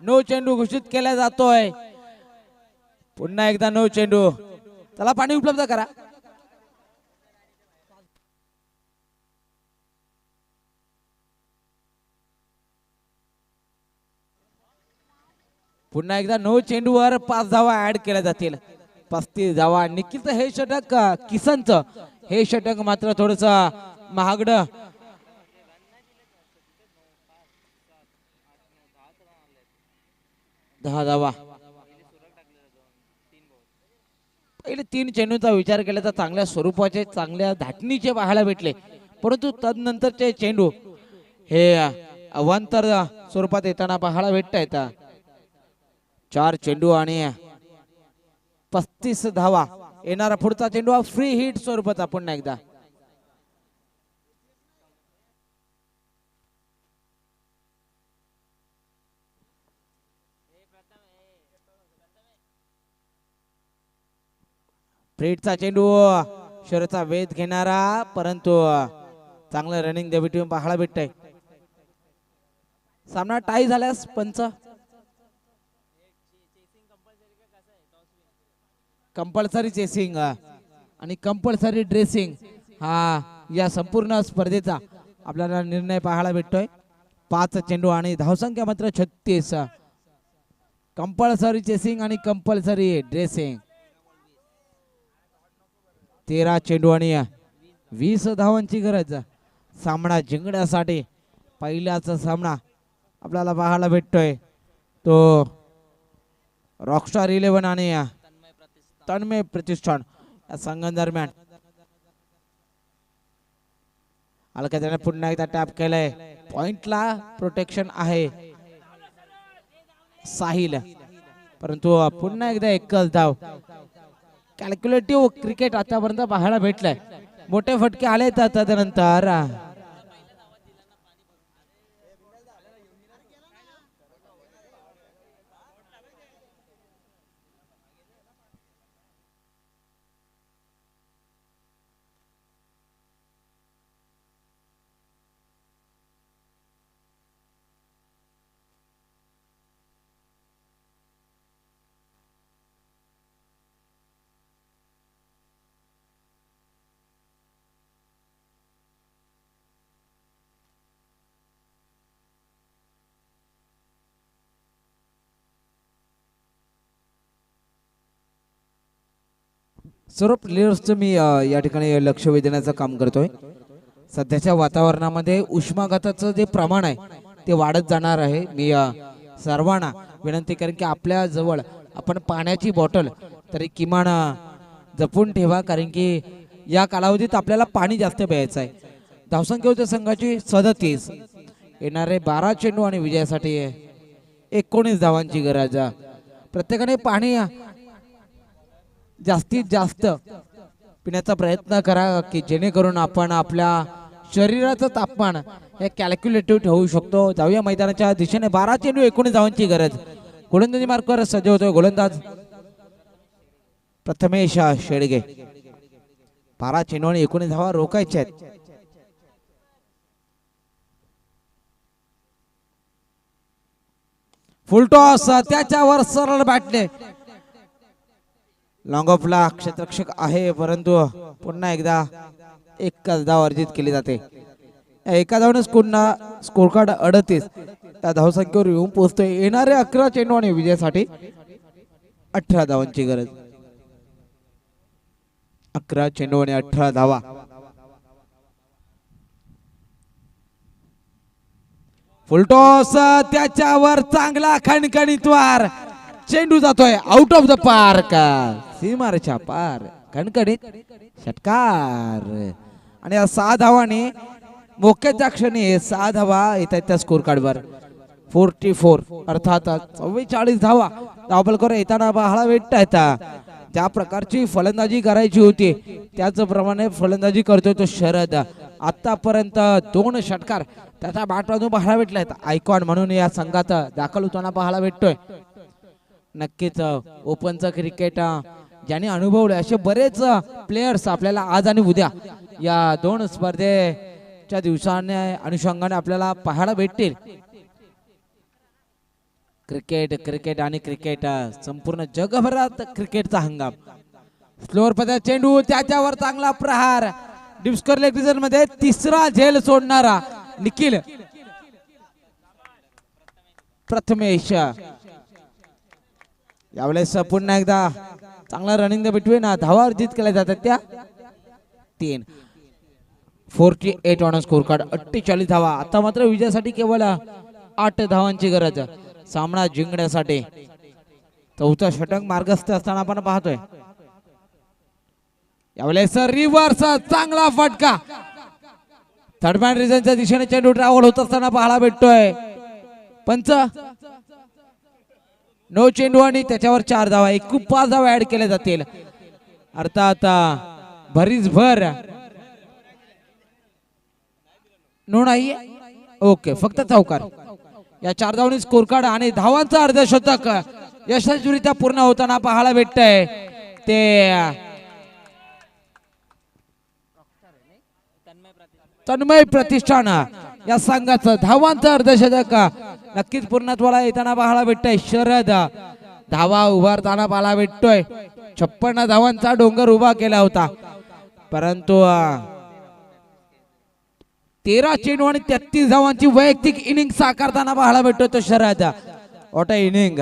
नो चेंडू घोषित केला जातोय. पुन्हा एकदा नो चेंडू. त्याला पाणी उपलब्ध करा. पुन्हा एकदा नो चेंडूवर 5 धावा ऍड केल्या जातील. 35 धावा. निखिलचं हे षटक किसनचं हे षटक मात्र थोडस महागड. 10 धावा. पहिले 3 चेंडूचा विचार केला तर चांगल्या स्वरूपाचे चांगल्या धाटणीचे पाहायला भेटले, परंतु तदनंतरचे चेंडू हे अवांतर स्वरूपात येताना पाहायला भेटत आहेत. 4 चेंडू आणि 35 धावा. येणारा पुढचा चेंडू हा फ्री हिट स्वरूपाचा. पुन्हा एकदा फ्रीटचा चेंडू शरीराचा वेध घेणारा, परंतु चांगलं रनिंग डेब्यू पाहायला भेटतंय. सामना टाय झाल्यास पंच कंपल्सरी चेसिंग आणि कंपल्सरी ड्रेसिंग हा या संपूर्ण स्पर्धेचा आपल्याला निर्णय पाहायला भेटतोय. 5 चेंडू आणि धावसंख्या मात्र 36. कंपल्सरी चेसिंग आणि कंपल्सरी ड्रेसिंग. 13 चेंडू आणि 20 धावांची गरज सामना जिंकण्यासाठी. पहिल्याच सामना आपल्याला पाहायला भेटतोय तो रॉकस्टार 11 आणि तन्मय प्रतिष्ठान या संघांदरम्यान. हलका त्याने पुन्हा एकदा टॅप केलंय. पॉइंटला प्रोटेक्शन आहे साहिल, परंतु पुन्हा एकदा एकच धाव. कॅल्क्युलेटिव्ह क्रिकेट आतापर्यंत पाहायला भेटलंय. मोठे फटके आले त्यानंतर सर्व प्लेयर्सचं मी या ठिकाणी लक्ष वेधण्याचं काम करतोय. सध्याच्या वातावरणामध्ये उष्माघाताचं जे प्रमाण आहे ते वाढत जाणार आहे. मी सर्वांना विनंती करेन की आपल्या जवळ आपण पाण्याची बॉटल तरी किमान जपून ठेवा, कारण की या कालावधीत आपल्याला पाणी जास्त प्यायचं आहे. धावसंख्या होत्या संघाची 37. येणारे 12 चेंडू आणि विजयासाठी 19 धावांची गरज. प्रत्येकाने पाणी जास्तीत जास्त पिण्याचा प्रयत्न करा की जेणेकरून आपण आपल्या शरीराचं तापमान हे कॅल्क्युलेटिव्ह ठेवू शकतो. जाऊया मैदानाच्या दिशेने. 12 चेंडू 19 धावांची गरज. गोलंदाजी मार्कवर सज्ज होतोय गोलंदाज प्रथमेश शेडगे. 12 चेंडू आणि 19 धावा रोखायच्या आहेत. फुलटॉस त्याच्यावर सरळ बॅटने. लॉंग ऑफला क्षेत्ररक्षक आहे, परंतु पुन्हा एकदा एकच धाव अर्जित केली जाते. एका धावनेच पुन्हा स्कोर कार्ड 38 त्या धावसंख्येवर येऊन पोहोचतोय. येणारे 11 चेंडू आणि विजयासाठी 18 धावांची गरज. 11 चेंडू आणि 18 धावा. फुलटॉस त्याच्यावर चांगला खणखणीत वार. चेंडू जातोय आउट ऑफ द पार्क. सीमारेच्या पार. खणखणीत षटकार आणि 6 धावांनी मोक्याच्या क्षणी 6 धावा येत आहेत त्या स्कोर कार्डवर. 44 अर्थात 44 धावा धावफलकावर येताना पाहायला भेटत आहेत. ज्या प्रकारची फलंदाजी करायची होती त्याचप्रमाणे फलंदाजी करतोय तो शरद. आतापर्यंत 2 षटकार त्याच्या बॅटमधून पाहायला भेटले आहेत. आयकॉन म्हणून या संघात दाखल होताना पाहायला भेटतोय. नक्कीच ओपनचं क्रिकेट ज्यांनी अनुभवले असे बरेच प्लेयर्स आपल्याला आज आणि उद्या या 2 स्पर्धेच्या दिवसाने अनुषंगाने आपल्याला पाहायला भेटतील. क्रिकेट क्रिकेट आणि क्रिकेट संपूर्ण जगभरात क्रिकेटचा हंगाम. स्लोअर पदा चेंडू त्याच्यावर चांगला प्रहार. डिस्कर लेग रिजन मध्ये 3रा झेल सोडणारा निखिल प्रथमेश. यावेळेस पुन्हा एकदा चांगला रनिंग द बिटवीन धावा अर्जित केल्या जातात त्या. 3. 48 ऑन स्कोर कार्ड, 48 धावा. आता मात्र विजयासाठी केवळ 8 धावांची गरज सामना जिंकण्यासाठी. चौथा षटक मार्गस्थ असताना आपण पाहतोय यावेळेस रिव्हर्स चांगला फटका. थर्ड मॅन रिझनच्या दिशेने चेंडू ट्रॅव्हल होत असताना पाहायला भेटतोय. पंच नो चेंडू आणि त्याच्यावर 4 धावा. 5 धावा ऍड केल्या जातील. अर्थात भरीसभर नो नाही. ओके, फक्त चौकार. या 4 धावांनी स्कोर कार्ड आणि धावांचा अर्धशतक यशस्वीरित्या पूर्ण होताना पाहायला भेटतंय. ते तन्मय प्रतिष्ठान या संघाचं धावांचं अर्धशतक नक्कीच पूर्णत्वाला येताना पाहायला भेटतंय. शरद धावा उभारताना पाहायला भेटतोय. 56 धावांचा डोंगर उभा केला होता, परंतु 13 चेंडू आणि 33 धावांची वैयक्तिक इनिंग साकारताना पाहायला भेटतोय तो शरद. What a inning.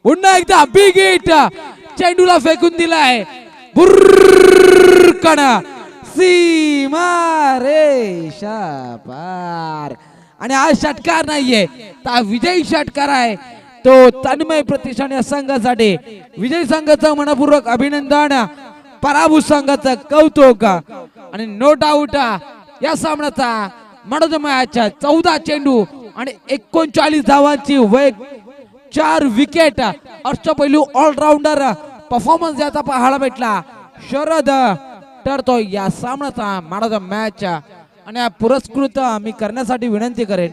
पुन्हा एकदा बिग हिट. चेंडूला फेकून दिलाय बुर्रकन सीमा रेषा पार. आणि हा षटकार नाहीये, हा विजयी षटकार आहे. तो तन्मय प्रतिष्ठान या संघासाठी. विजयी संघाचं मनपूर्वक अभिनंदन, पराभूत संघाचं कौतुक. आणि नो डाऊट या सामन्याचा मन ऑफ द मॅच 14 चेंडू आणि 39 धावांची 4 विकेट अष्टपैलू ऑलराऊंडर परफॉर्मन्स याचा पाहायला भेटला. शरद ठरतो या सामन्याचा मॅन ऑफ द मॅच. आणि पुरस्कृत मी करण्यासाठी विनंती करेन